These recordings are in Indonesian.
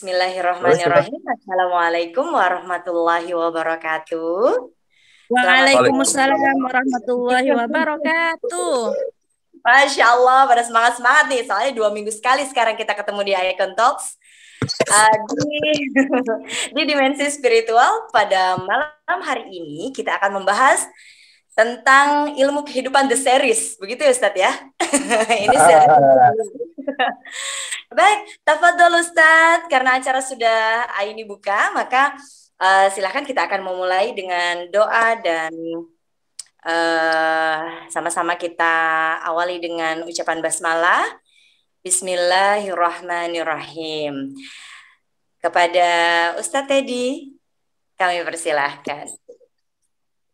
Boleh, coba. Bismillahirrahmanirrahim. Assalamualaikum warahmatullahi wabarakatuh. Selamat Waalaikumsalam. pagi. Waalaikumsalam warahmatullahi wabarakatuh. Masya Allah, pada semangat-semangat nih. Soalnya 2 minggu sekali sekarang kita ketemu di Icon Talks. Di dimensi spiritual, pada malam hari ini kita akan membahas tentang ilmu kehidupan The Series. Begitu ya Ustadz ya? Ini series. Baik, tafadhol Ustadz. Karena acara sudah ini buka, maka silakan kita akan memulai dengan doa dan sama-sama kita awali dengan ucapan basmalah. Bismillahirrahmanirrahim. Kepada Ustadz Teddy, kami persilahkan.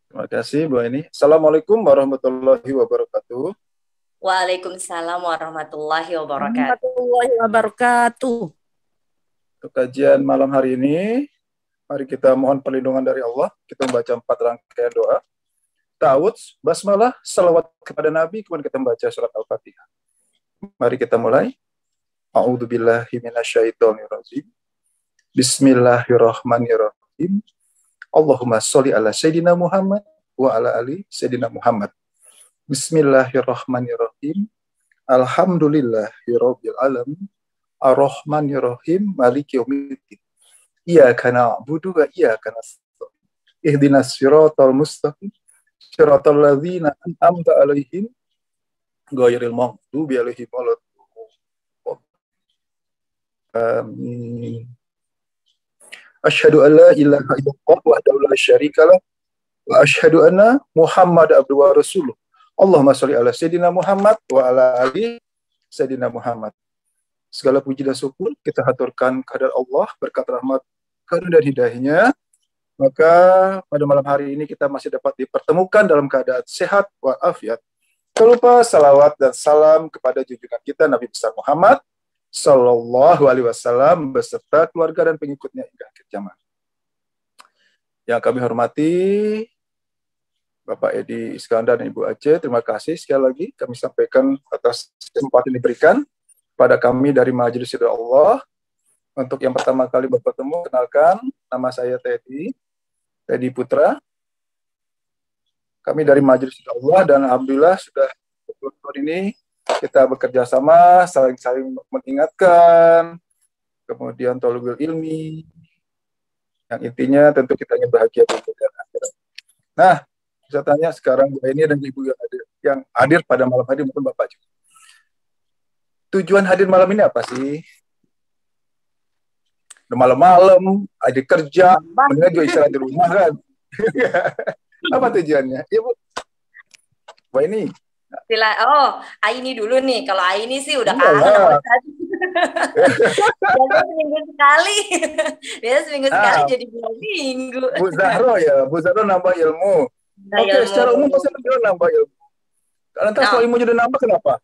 Terima kasih, Bu Eni. Assalamualaikum warahmatullahi wabarakatuh. Waalaikumsalam warahmatullahi wabarakatuh. Warahmatullahi wabarakatuh. Untuk kajian malam hari ini, mari kita mohon perlindungan dari Allah. Kita membaca 4 rangkaian doa. Ta'awudz, basmalah, salawat kepada Nabi, kemudian kita membaca surat Al-Fatihah. Mari kita mulai. A'udzubillahi minasyaitonirrajim. Bismillahirrahmanirrahim. Allahumma sholli ala Sayyidina Muhammad wa ala ali Sayyidina Muhammad. Bismillahirrahmanirrahim. Alhamdulillahirabbil alamin. Ar-Rahmanirrahim. Maliki yaumiddin. Iyyaka na'budu wa iyyaka nasta'in. Ihdinas siratal mustaqim. Siratal ladzina an'amta 'alaihim ghairil maghdubi 'alaihim waladdallin. Amin. Asyhadu an la ilaha illallah wahdahu la syarikalah wa asyhadu anna Muhammad abduhu wa rasuluh. Allahumma sholli ala Sayyidina Muhammad wa ala ali Sayyidina Muhammad. Segala puji dan syukur kita haturkan kehadirat Allah berkat rahmat karunia dan hidayahnya. Maka pada malam hari ini kita masih dapat dipertemukan dalam keadaan sehat walafiat. Tak lupa salawat dan salam kepada junjungan kita Nabi besar Muhammad Sallallahu Alaihi Wasallam beserta keluarga dan pengikutnya hingga akhir zaman. Yang kami hormati Bapak Edi Iskandar dan Ibu Aceh, terima kasih sekali lagi kami sampaikan atas kesempatan diberikan pada kami dari Majelis Ridha Allah. Untuk yang pertama kali bertemu, kenalkan nama saya Teddy Putra. Kami dari Majelis Ridha Allah dan alhamdulillah sudah tahun ini kita bekerja sama, saling mengingatkan, kemudian thalabul ilmi, yang intinya tentu kita ingin bahagia di dunia dan akhirat. Nah, saya tanya sekarang Bu Eni dan Ibu yang hadir pada malam hari maupun Bapak juga. Tujuan hadir malam ini apa sih? Udah malam-malam, ada kerja, mendingan juga istirahat di rumah kan? Apa tujuannya? Iya Bu. Bu Eni. Aini dulu nih. Kalau Aini sih udah kangen sama Ustadz. Biasanya seminggu sekali. Biasanya seminggu sekali jadi 2 minggu. Bu Zahro nambah ilmu. Oke, secara umum pasti nambah ilmu. Lantas kalau ilmunya udah nambah kenapa?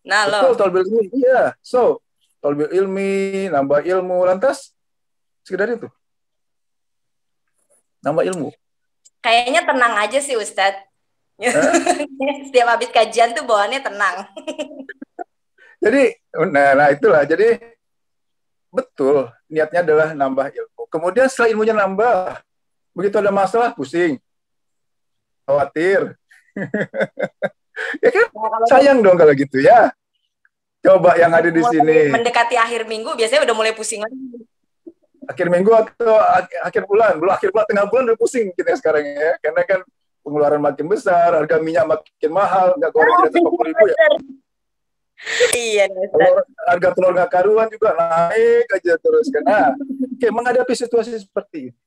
Betul, thalabul ilmi. Iya. So, thalabul ilmi, nambah ilmu. Lantas sekedar itu. Nambah ilmu. Kayaknya tenang aja sih Ustadz. Setiap habis kajian tuh bawaannya tenang. Jadi, nah itulah. Jadi betul niatnya adalah nambah ilmu. Kemudian setelah ilmunya nambah, begitu ada masalah pusing, khawatir. Ya kan? Sayang dong kalau gitu ya. Coba yang ada di sini. Mendekati akhir minggu biasanya udah mulai pusing lagi. Akhir minggu atau akhir bulan, belum akhir bulan, tengah bulan udah pusing kita sekarang ya, karena kan pengeluaran makin besar, harga minyak makin mahal, nggak goreng jadi 40.000 ya. Iya. Harga telur nggak karuan juga naik aja terus kan. Nah, oke, menghadapi situasi seperti ini,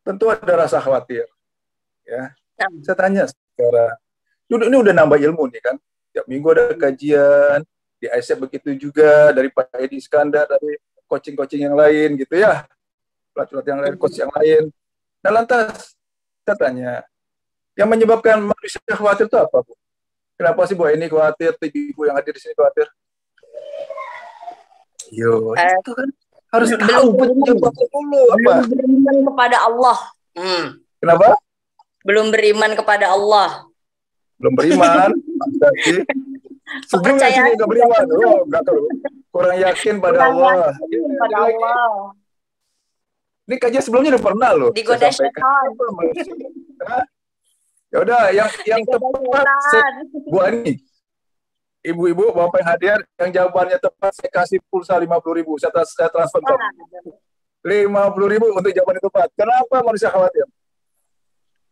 tentu ada rasa khawatir. Ya, saya tanya sekarang, ini udah nambah ilmu nih kan? Tiap minggu ada kajian di ISEP begitu juga dari Pak Edi Iskandar, dari coaching yang lain gitu ya, pelatih yang lain, coach yang lain. Nah lantas saya tanya, yang menyebabkan manusia khawatir itu apa, Bu? Kenapa sih Bu ini khawatir, ibu yang hadir di sini khawatir? Itu kan harus tahu penyebabnya dulu apa? Belum beriman kepada Allah. Kenapa? Belum beriman kepada Allah. Belum beriman. Sebelumnya sini nggak beriman. Nggak tahu. kurang yakin pada Kurang Allah. yakin pada Allah. Ini kajian sebelumnya udah pernah loh. Digoda saya sampaikan. setan. Hah? Ya udah, yang Digoda tepat setan. Bu Ani, ibu-ibu, bapak yang hadir, yang jawabannya tepat saya kasih pulsa 50.000. Saya transfer. 50.000 untuk jawaban yang tepat. Kenapa manusia khawatir?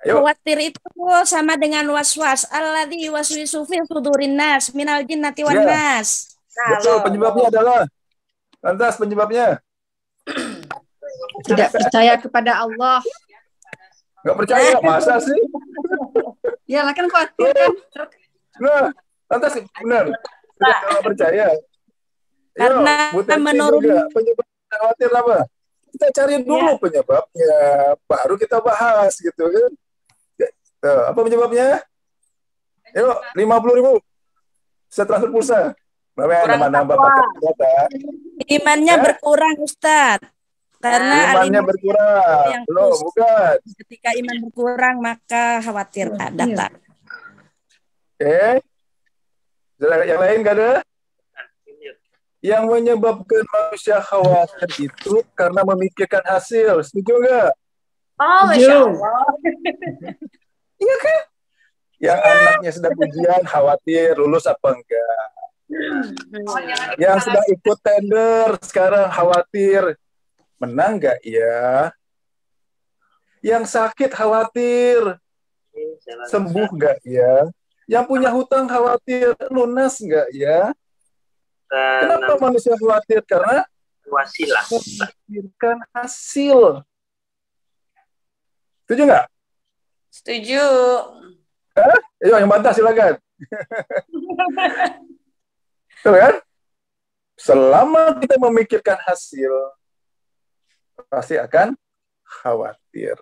Ayo. Khawatir itu sama dengan was-was. Alladzi yuwaswisu fi sudurin nas minal jinnati wan nas. Betul, penyebabnya adalah. Lantas penyebabnya? Tidak percaya kepada Allah. Nggak percaya, masa sih? Ya lah kan khawatir kan. Nah, lantas benar. Tidak kalau percaya. Karena menurut penyebab khawatir apa? Kita cari dulu penyebabnya, baru kita bahas gitu kan. Apa penyebabnya? Yuk, 50.000. Saya transfer pulsa. Mana Bapak data. Imannya berkurang, Ustadz. Karena imannya berkurang. Belum, bukan. Ketika iman berkurang, maka khawatir datang. Oke. Yang lain nggak ada? Yang menyebabkan manusia khawatir itu karena memikirkan hasil. Setuju nggak? Oh, Masya Allah. Iya kan? Yang anaknya sedang ujian khawatir lulus apa enggak. Yang sedang ikut tender sekarang khawatir menang nggak ya. Yang sakit khawatir sembuh nggak ya. Yang punya hutang khawatir lunas nggak ya. Kenapa manusia khawatir? Karena wasilah memikirkan hasil. Setuju nggak? Setuju. Ayo yang bantah silakan. Tuh kan? Selama kita memikirkan hasil, pasti akan khawatir.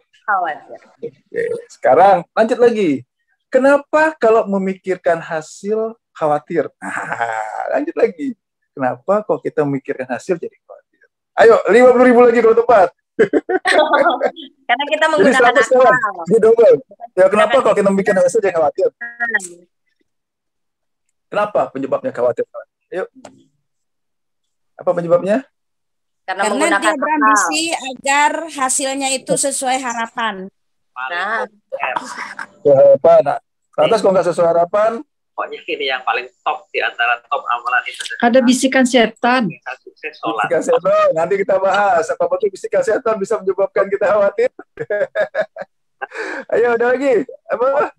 Oke. Sekarang lanjut lagi. Kenapa kalau memikirkan hasil khawatir? Lanjut lagi. Kenapa kalau kita memikirkan hasil jadi khawatir? Ayo, 50.000 lagi kalau tepat. Karena kita menggunakan akal. Di double. Ya kenapa kalau kita memikirkan hasil jadi khawatir? Kenapa penyebabnya khawatir? Ayo. Apa penyebabnya? Karena dia berambisi agar hasilnya itu sesuai harapan. Nah. Harapan. Lantas kalau nggak sesuai harapan, pokoknya ini yang paling top di antara top amalan itu. Ada bisikan setan. Bisikan setan. Nanti kita bahas. Apa betul bisikan setan bisa menyebabkan kita khawatir? Ayo, ada lagi. Apa?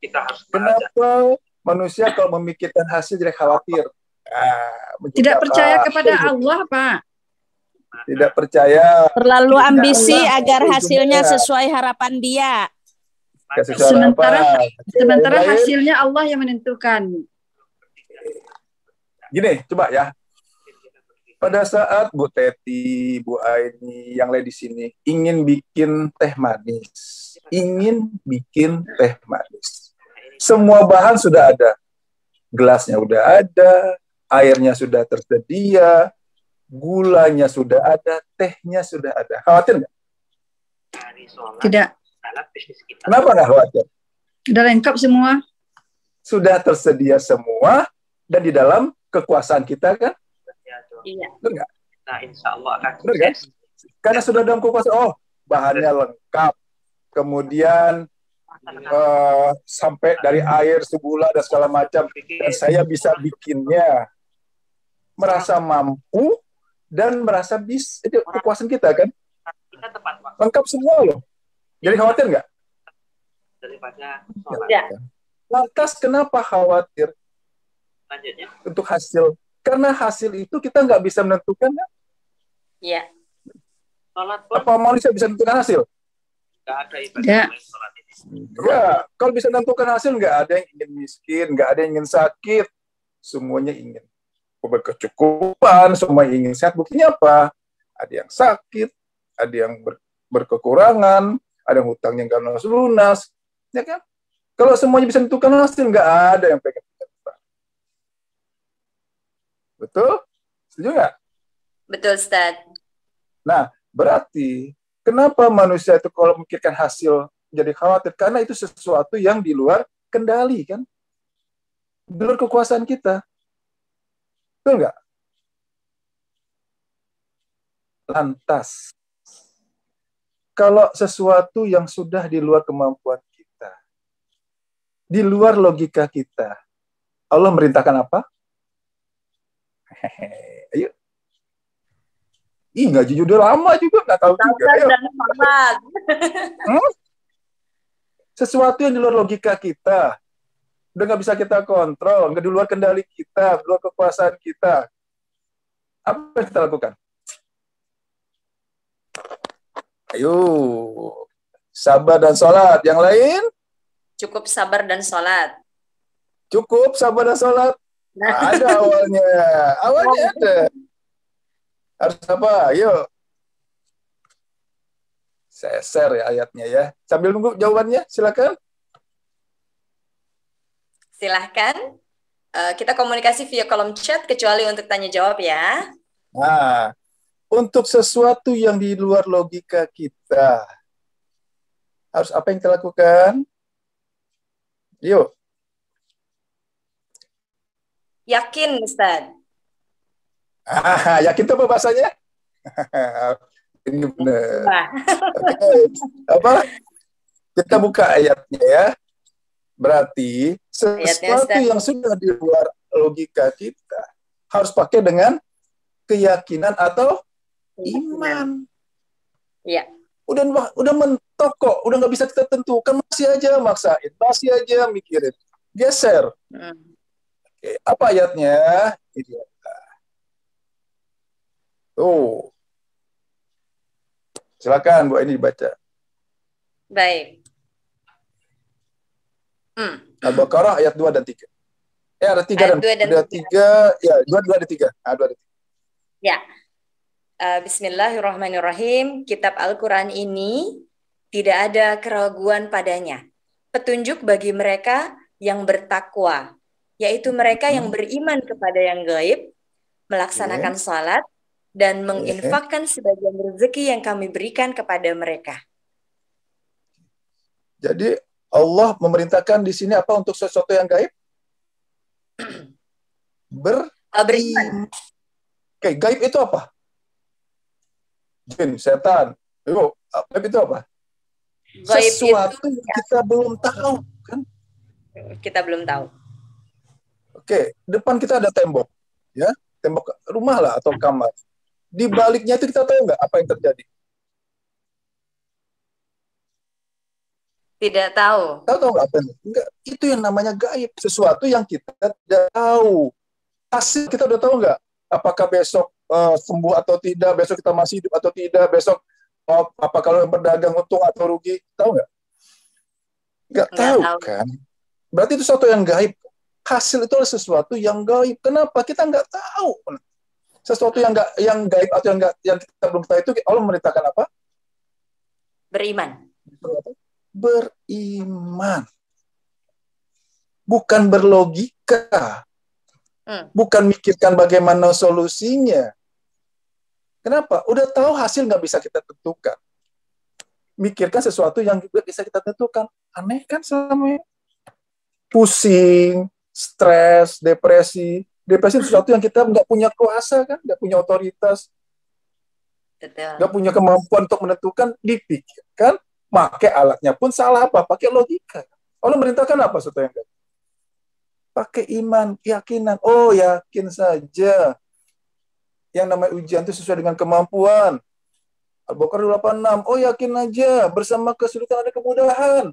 Kita harus kenapa manusia kalau memikirkan hasil jadi khawatir? Tidak percaya kepada Allah, Pak. Tidak percaya. Terlalu ambisi agar hasilnya sesuai harapan dia. Sementara hasilnya Allah yang menentukan. Gini, coba ya. Pada saat Bu Teti, Bu Aini, yang lain di sini ingin bikin teh manis, semua bahan sudah ada, gelasnya udah ada, airnya sudah tersedia, gulanya sudah ada, tehnya sudah ada. Khawatir nggak? Tidak. Kenapa nggak khawatir? Sudah lengkap semua. Sudah tersedia semua dan di dalam kekuasaan kita kan? Iya. Benar nggak? Nah, insya Allah akan benar kan? Karena sudah dalam kekuasaan. Oh, bahannya lengkap. Kemudian sampai dari air, segula dan segala macam. Dan saya bisa bikinnya. Merasa mampu dan merasa bisa. Itu kekuasaan kita kan? Lengkap semua loh. Jadi khawatir nggak? Daripada ya. Lantas kenapa khawatir? Lanjutnya. Untuk hasil. Karena hasil itu kita nggak bisa menentukan ya? Iya. Apa manusia bisa menentukan hasil? Nggak ada ibadah sholat ini. Ya, kalau bisa menentukan hasil nggak ada yang ingin miskin, nggak ada yang ingin sakit. Semuanya ingin berkecukupan, semua ingin sehat. Buktinya apa? Ada yang sakit, ada yang berkekurangan, ada yang hutangnya nggak lunas, ya kan? Kalau semuanya bisa menentukan hasil, nggak ada yang pengen. Betul? Setuju nggak? Betul, Ustaz. Nah, berarti kenapa manusia itu kalau memikirkan hasil jadi khawatir? Karena itu sesuatu yang di luar kendali, kan? Di luar kekuasaan kita. Betul nggak? Lantas, kalau sesuatu yang sudah di luar kemampuan kita, di luar logika kita, Allah merintahkan apa? Ayo. Nggak jujur, udah lama juga, nggak tahu juga. Ayo. Dan sholat. Sesuatu yang di luar logika kita, udah nggak bisa kita kontrol, nggak di luar kendali kita, di luar kekuasaan kita. Apa yang kita lakukan? Ayo, sabar dan sholat. Yang lain? Cukup sabar dan sholat. Cukup sabar dan sholat. Ada awalnya. Awalnya ada. Harus apa? Ayo. Saya share ya ayatnya ya. Sambil nunggu jawabannya, silakan. Silahkan. Kita komunikasi via kolom chat, kecuali untuk tanya jawab ya. Nah, untuk sesuatu yang di luar logika kita, harus apa yang kita lakukan? Yuk. Yakin, Ustaz. Yakin itu apa bahasanya? Ini benar. Okay. Apa? Kita buka ayatnya ya. Berarti sesuatu yang sudah di luar logika kita harus pakai dengan keyakinan atau iman. Iya. Udah mentok kok, udah nggak bisa kita tentukan, masih aja maksain, masih aja mikirin, geser. Oke, apa ayatnya? Ini tuh. Silakan Bu ini dibaca. Baik. Al-Baqarah ayat 2 dan 3. Ada 3 dan 3. Ya, 2 ada 3. 2 ada 3. Ya. Bismillahirrahmanirrahim. Kitab Al-Quran ini tidak ada keraguan padanya. Petunjuk bagi mereka yang bertakwa, yaitu mereka yang beriman kepada yang gaib, melaksanakan salat, dan menginfakkan sebagian rezeki yang kami berikan kepada mereka. Jadi Allah memerintahkan di sini apa untuk sesuatu yang gaib? Beriman. Oke, gaib itu apa? Jin, setan. Gaib itu apa? Gaib sesuatu itu, yang kita belum tahu, kan? Kita belum tahu. Oke, depan kita ada tembok, ya, tembok rumah lah atau kamar. Di baliknya itu kita tahu nggak apa yang terjadi? Tidak tahu. Tahu nggak apa yang? Enggak, itu yang namanya gaib. Sesuatu yang kita tidak tahu. Hasil kita udah tahu nggak? Apakah besok sembuh atau tidak? Besok kita masih hidup atau tidak? Besok apa kalau berdagang untung atau rugi? Tahu nggak? Nggak tahu kan? Berarti itu sesuatu yang gaib. Hasil itu adalah sesuatu yang gaib. Kenapa? Kita nggak tahu. Sesuatu yang gaib atau yang kita belum tahu itu Allah memerintahkan apa? Beriman. Beriman. Bukan berlogika. Bukan mikirkan bagaimana solusinya. Kenapa? Udah tahu hasil nggak bisa kita tentukan. Mikirkan sesuatu yang juga bisa kita tentukan. Aneh kan selama ini? Pusing, stres, depresi. Depresi itu sesuatu yang kita nggak punya kuasa kan, nggak punya otoritas, nggak punya kemampuan untuk menentukan, dipikirkan, pakai alatnya pun salah apa? Pakai logika. Allah merintahkan apa sesuatu yang gaib? Pakai iman, keyakinan. Oh, yakin saja. Yang namanya ujian itu sesuai dengan kemampuan. Al-Baqarah 86. Oh, yakin aja. Bersama kesulitan ada kemudahan.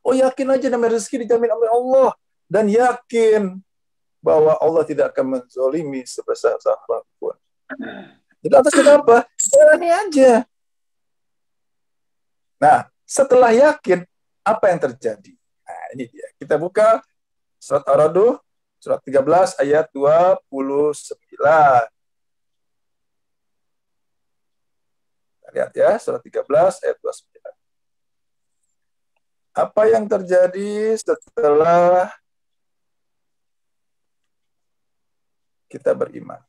Oh, yakin aja namanya rezeki dijamin oleh Allah. Dan yakin bahwa Allah tidak akan menzolimi sebesar apapun. Jadi atas kita apa? Jalani aja. Nah, setelah yakin, apa yang terjadi? Nah, ini dia. Kita buka surat Ar-Ra'd, surat 13 ayat 29. Lihat ya, surat 13 ayat 29. Apa yang terjadi setelah kita beriman?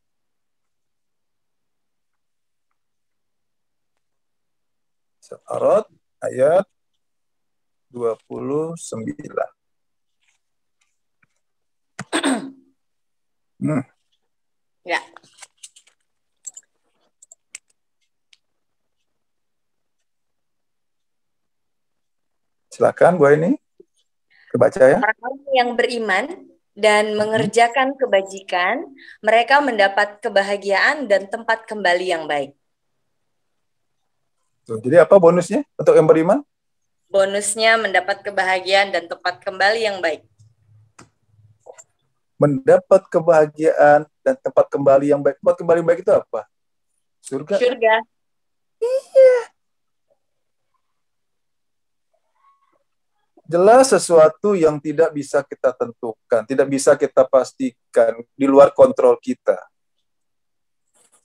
Surat Ar-Ra'd ayat 29. Ya. Silakan Bu ini. Kebaca ya. Orang-orang yang beriman dan mengerjakan kebajikan, mereka mendapat kebahagiaan dan tempat kembali yang baik. Tuh, jadi apa bonusnya untuk yang beriman? Bonusnya mendapat kebahagiaan dan tempat kembali yang baik. Mendapat kebahagiaan dan tempat kembali yang baik. Tempat kembali yang baik itu apa? Surga. Surga. Jelas sesuatu yang tidak bisa kita tentukan, tidak bisa kita pastikan, di luar kontrol kita.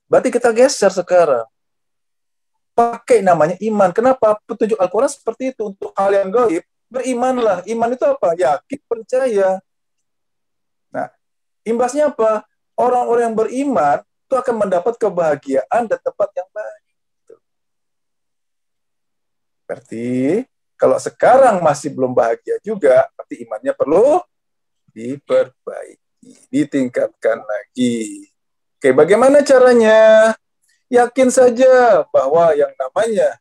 Berarti kita geser sekarang. Pakai namanya iman. Kenapa? Petunjuk Al-Quran seperti itu. Untuk hal yang gaib, berimanlah. Iman itu apa? Yakin, percaya. Nah, imbasnya apa? Orang-orang yang beriman itu akan mendapat kebahagiaan dan tempat yang baik. Berarti kalau sekarang masih belum bahagia juga, berarti imannya perlu diperbaiki, ditingkatkan lagi. Oke, bagaimana caranya? Yakin saja bahwa yang namanya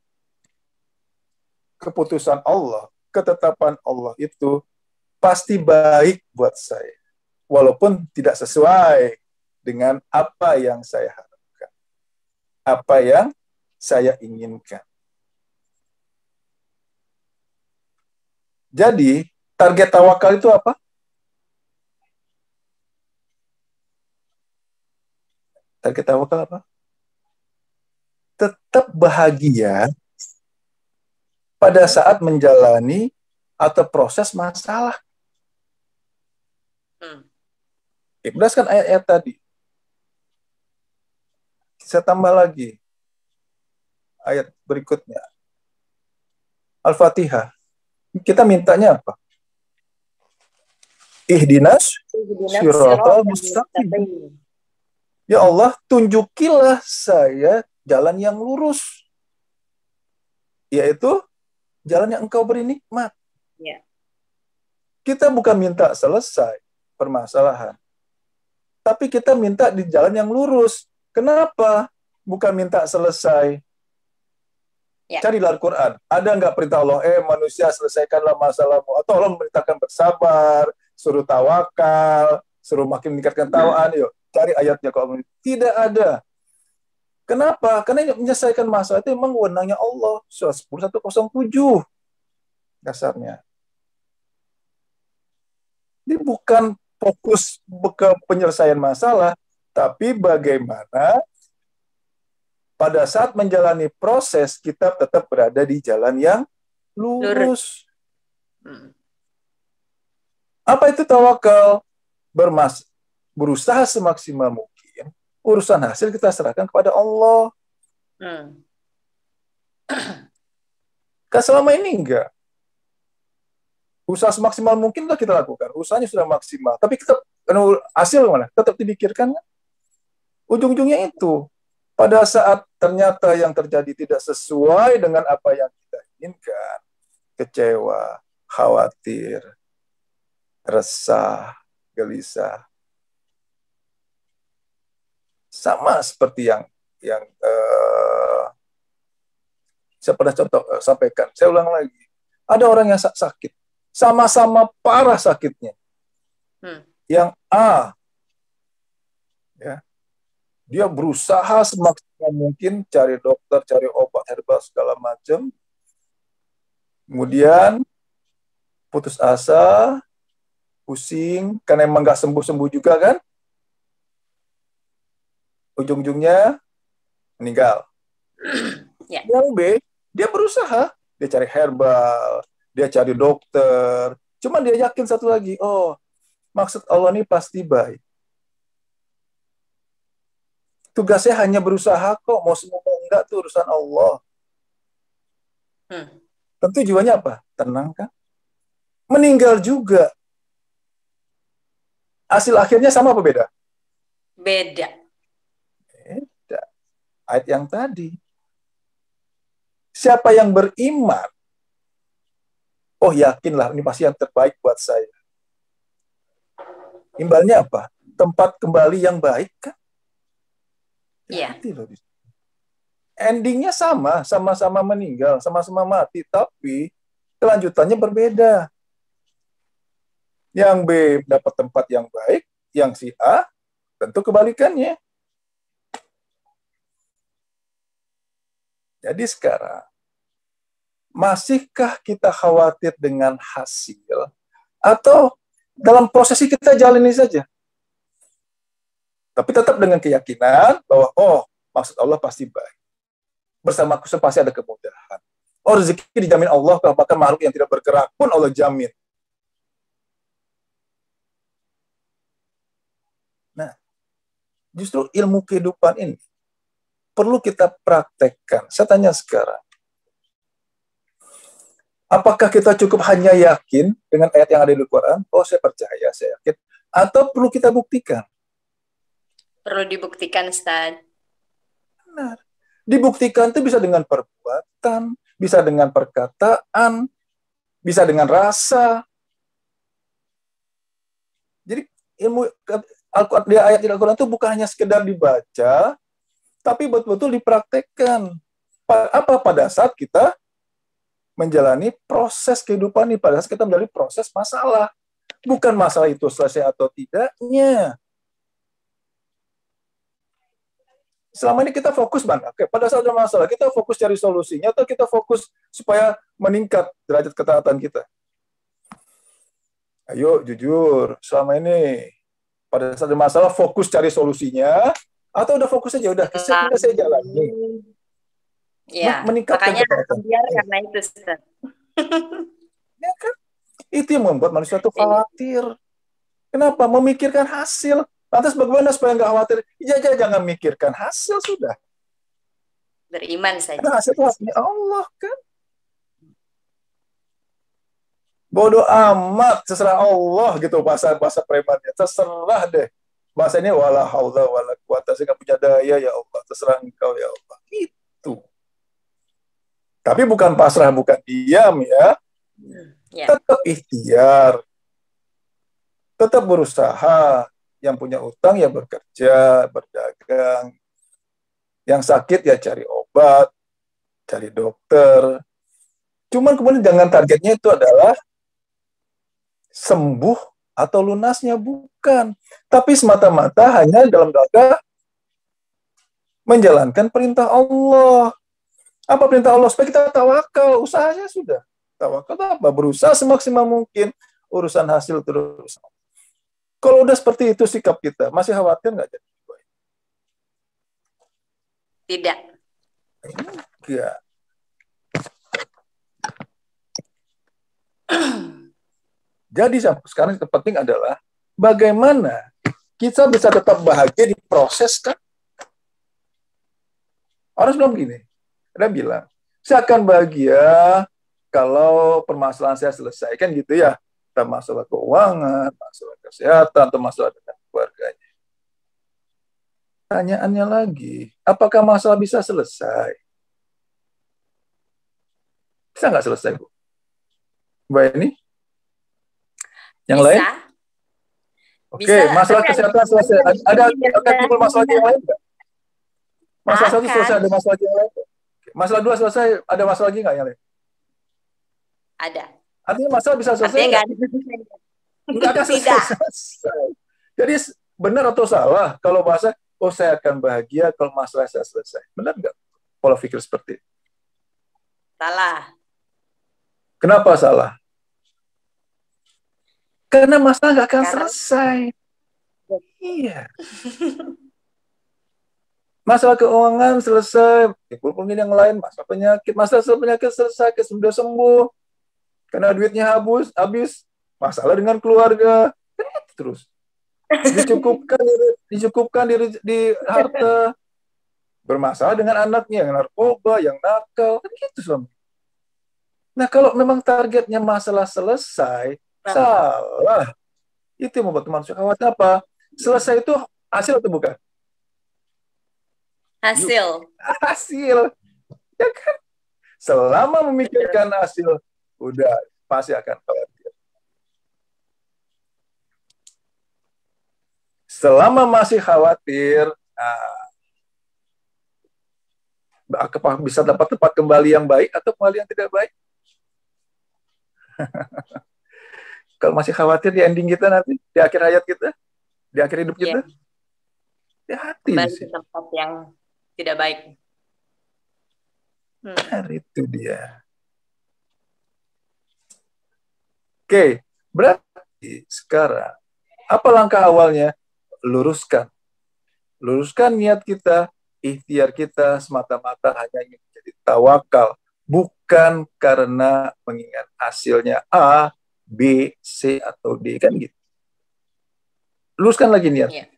keputusan Allah, ketetapan Allah itu pasti baik buat saya. Walaupun tidak sesuai dengan apa yang saya harapkan, apa yang saya inginkan. Jadi, target tawakal itu apa? Target tawakal apa? Tetap bahagia pada saat menjalani atau proses masalah. Berdasarkan ayat-ayat tadi. Saya tambah lagi. Ayat berikutnya. Al-Fatihah. Kita mintanya apa? Ihdinas siratal mustaqim. Ya Allah, tunjukilah saya jalan yang lurus. Yaitu jalan yang Engkau beri nikmat. Ya. Kita bukan minta selesai permasalahan. Tapi kita minta di jalan yang lurus. Kenapa? Bukan minta selesai. Ya. Carilah Al-Quran. Ada nggak perintah Allah? Manusia, selesaikanlah masalahmu. Atau Allah memerintahkan bersabar, suruh tawakal, suruh makin meningkatkan tawaan. Yuk, cari ayatnya kalau tidak ada. Kenapa? Karena menyelesaikan masalah itu memang wewenangnya Allah. Surah 107 dasarnya. Ini bukan fokus ke penyelesaian masalah, tapi bagaimana pada saat menjalani proses, kita tetap berada di jalan yang lurus. Apa itu tawakal? Berusaha semaksimal mungkin. Urusan hasil kita serahkan kepada Allah. Kan selama ini enggak. Usaha semaksimal mungkin kita lakukan. Usahanya sudah maksimal. Tapi kita hasil mana? Tetap dipikirkan. Ujung-ujungnya itu. Pada saat ternyata yang terjadi tidak sesuai dengan apa yang kita inginkan, kecewa, khawatir, resah, gelisah. Sama seperti yang saya pernah sampaikan. Saya ulang lagi. Ada orang yang sakit. Sama-sama parah sakitnya. Yang A, ya, dia berusaha semaksimal mungkin cari dokter, cari obat herbal segala macam. Kemudian putus asa, pusing, karena emang nggak sembuh-sembuh juga kan. Ujung-ujungnya meninggal. Ya. Yang B, dia berusaha, dia cari herbal, dia cari dokter. Cuman dia yakin satu lagi, oh maksud Allah ini pasti baik. Tugasnya hanya berusaha kok, mau semua mau enggak itu urusan Allah. Tentu jiwanya apa? Tenang kan? Meninggal juga. Hasil akhirnya sama apa beda? Beda. Beda. Ayat yang tadi. Siapa yang beriman, oh yakinlah ini pasti yang terbaik buat saya. Imbalnya apa? Tempat kembali yang baik kan? Iya. Endingnya sama-sama meninggal, sama-sama mati, tapi kelanjutannya berbeda. Yang B dapat tempat yang baik, yang si A tentu kebalikannya. Jadi sekarang, masihkah kita khawatir dengan hasil atau dalam prosesi kita jalani saja? Tapi tetap dengan keyakinan bahwa, oh, maksud Allah pasti baik. Bersama aku pasti ada kemudahan. Oh, rezeki dijamin Allah, bahkan makhluk yang tidak bergerak pun Allah jamin. Nah, justru ilmu kehidupan ini perlu kita praktekkan. Saya tanya sekarang, apakah kita cukup hanya yakin dengan ayat yang ada di Al-Quran? Oh, saya percaya, saya yakin. Atau perlu kita buktikan? Perlu dibuktikan, Ustaz. Benar. Dibuktikan itu bisa dengan perbuatan, bisa dengan perkataan, bisa dengan rasa. Jadi ilmu di ayat Al-Quran itu bukan hanya sekedar dibaca, tapi betul-betul dipraktekkan. Apa pada saat kita menjalani proses kehidupan ini, pada saat kita menjalani proses masalah. Bukan masalah itu selesai atau tidaknya. Selama ini kita fokus mana? Oke, pada saat ada masalah, kita fokus cari solusinya atau kita fokus supaya meningkat derajat ketaatan kita? Ayo, jujur. Selama ini, pada saat ada masalah, fokus cari solusinya atau udah fokus aja, udah saya jalani. Ya, makanya biar karena itu, Ustaz. Ya kan? Itu yang membuat manusia itu khawatir. Kenapa? Memikirkan hasil. Lantas bagaimana supaya nggak khawatir? Ya, jangan mikirkan hasil sudah. Beriman saja. Karena hasil itu haknya Allah kan. Bodoh amat, terserah Allah gitu bahasa premannya. Terserah deh. Bahasanya wala haula wala quwata, saya nggak punya daya ya Allah, terserah Engkau ya Allah. Itu. Tapi bukan pasrah, bukan diam ya. Tetap ikhtiar. Tetap berusaha. Yang punya utang ya bekerja, berdagang. Yang sakit ya cari obat, cari dokter. Cuman kemudian jangan targetnya itu adalah sembuh atau lunasnya, bukan. Tapi semata-mata hanya dalam rangka menjalankan perintah Allah. Apa perintah Allah? Supaya kita tawakal, usahanya sudah. Tawakal apa? Berusaha semaksimal mungkin, urusan hasil terus. Kalau udah seperti itu sikap kita, masih khawatir nggak jadi? Tidak. Enggak. Jadi sekarang yang penting adalah bagaimana kita bisa tetap bahagia di proses kan? Orang sebelum gini, dia bilang, saya akan bahagia kalau permasalahan saya selesai, kan gitu ya. Entah masalah keuangan, masalah kesehatan, atau masalah dengan keluarganya. Pertanyaannya lagi, apakah masalah bisa selesai? Bisa nggak selesai, Bu? Mbak ini? Yang bisa. lain? Oke, masalah kesehatan selesai. Ada timbul masalah yang lain nggak? Masalah satu selesai, ada masalah yang lain? Masalah dua selesai, ada masalah lagi nggak yang lain? Ada. Artinya masalah bisa selesai? Artinya nggak ada selesai. Jadi benar atau salah kalau bahasa, oh saya akan bahagia kalau masalah saya selesai. Benar nggak pola pikir seperti itu? Salah. Kenapa salah? Karena masalah nggak akan selesai. Iya. Masalah keuangan selesai, mungkin yang lain, masalah penyakit selesai, sudah sembuh. Karena duitnya habis, masalah dengan keluarga, kan itu terus. Dicukupkan di harta, bermasalah dengan anaknya, yang narkoba, yang nakal, kan gitu selama. Nah, kalau memang targetnya masalah selesai, salah. Itu yang membuat manusia khawatir apa? Selesai itu hasil atau bukan? Hasil. Ya kan? Selama memikirkan hasil, udah pasti akan khawatir. Selama masih khawatir, apakah bisa dapat tempat kembali yang baik atau kembali yang tidak baik? Kalau masih khawatir di ending kita nanti, di akhir hayat kita, di akhir hidup kita, hati-hati di Kembali ke sini. tempat yang tidak baik. Nah, itu dia. Oke, berarti sekarang apa langkah awalnya? Luruskan niat kita, ikhtiar kita semata-mata hanya ingin menjadi tawakal, bukan karena mengingat hasilnya A, B, C atau D, kan gitu. Luruskan lagi niat. Iya.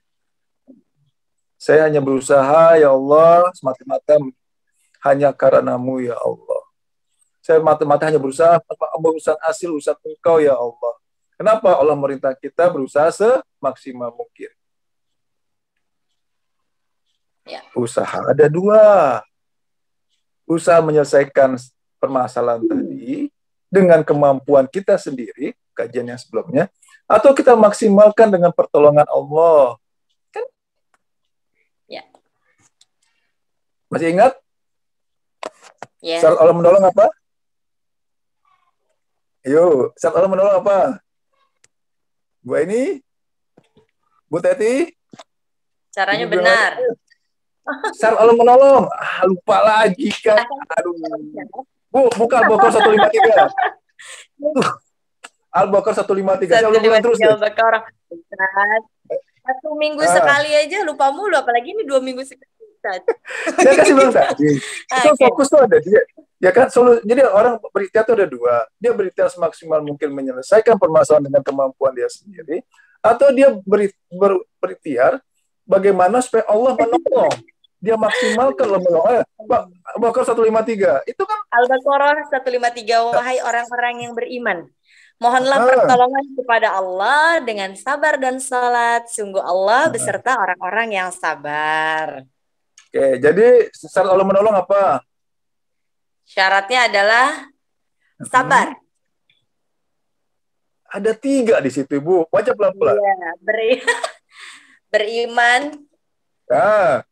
Saya hanya berusaha, ya Allah, semata-mata hanya karena-Mu, ya Allah. Saya mata-mata hanya berusaha, urusan hasil, urusan Engkau, ya Allah. Kenapa Allah merintah kita berusaha semaksimal mungkin? Ya. Usaha ada dua. Usaha menyelesaikan permasalahan tadi dengan kemampuan kita sendiri, kajian yang sebelumnya, atau kita maksimalkan dengan pertolongan Allah. Kan? Ya. Masih ingat? Ya. Syarat Allah menolong apa? Ayo, syarat Allah menolong apa? Bu ini? Bu Teti? Caranya Ibu benar. Syarat Allah menolong. Lupa lagi kan. Aduh. Bu, buka Al-Baqarah 153. Al-Baqarah 153. Saya ulang terus deh. Al-Baqarah. Satu minggu sekali aja lupa mulu, apalagi ini 2 minggu sekali. Saya kasih bilang tadi. Itu fokus tuh ada dia. Ya kan, jadi orang berikhtiar itu ada dua. Dia berikhtiar semaksimal mungkin menyelesaikan permasalahan dengan kemampuan dia sendiri, atau dia berikhtiar bagaimana supaya Allah menolong. Dia maksimalkan menolong. Al-Baqarah 153. Itu kan Al-Baqarah 153, wahai orang-orang yang beriman, mohonlah pertolongan kepada Allah dengan sabar dan salat. Sungguh Allah beserta orang-orang yang sabar. Oke, jadi syarat Allah menolong apa? Syaratnya adalah sabar. Ada 3 di situ, Bu. Baca pelan-pelan. Iya, beriman. Nah,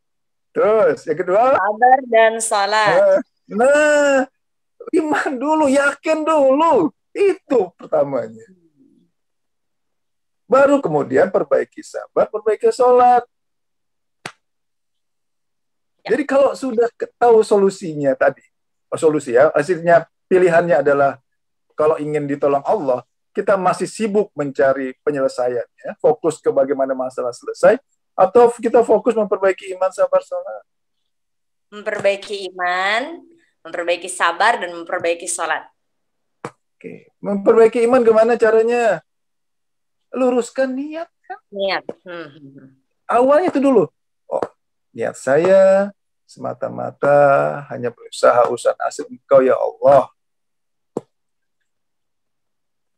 terus yang kedua? Sabar dan salat. Nah, iman dulu, yakin dulu. Itu pertamanya. Baru kemudian perbaiki sabar, perbaiki sholat. Jadi kalau sudah tahu solusinya tadi, solusi ya, hasilnya pilihannya adalah kalau ingin ditolong Allah, kita masih sibuk mencari penyelesaiannya, fokus ke bagaimana masalah selesai, atau kita fokus memperbaiki iman, sabar, sholat. Memperbaiki iman, memperbaiki sabar, dan memperbaiki sholat. Oke. Memperbaiki iman gimana caranya? Luruskan niat. Kan? Niat. Awalnya itu dulu. Oh, niat saya semata-mata hanya berusaha urusan hasil Engkau, ya Allah.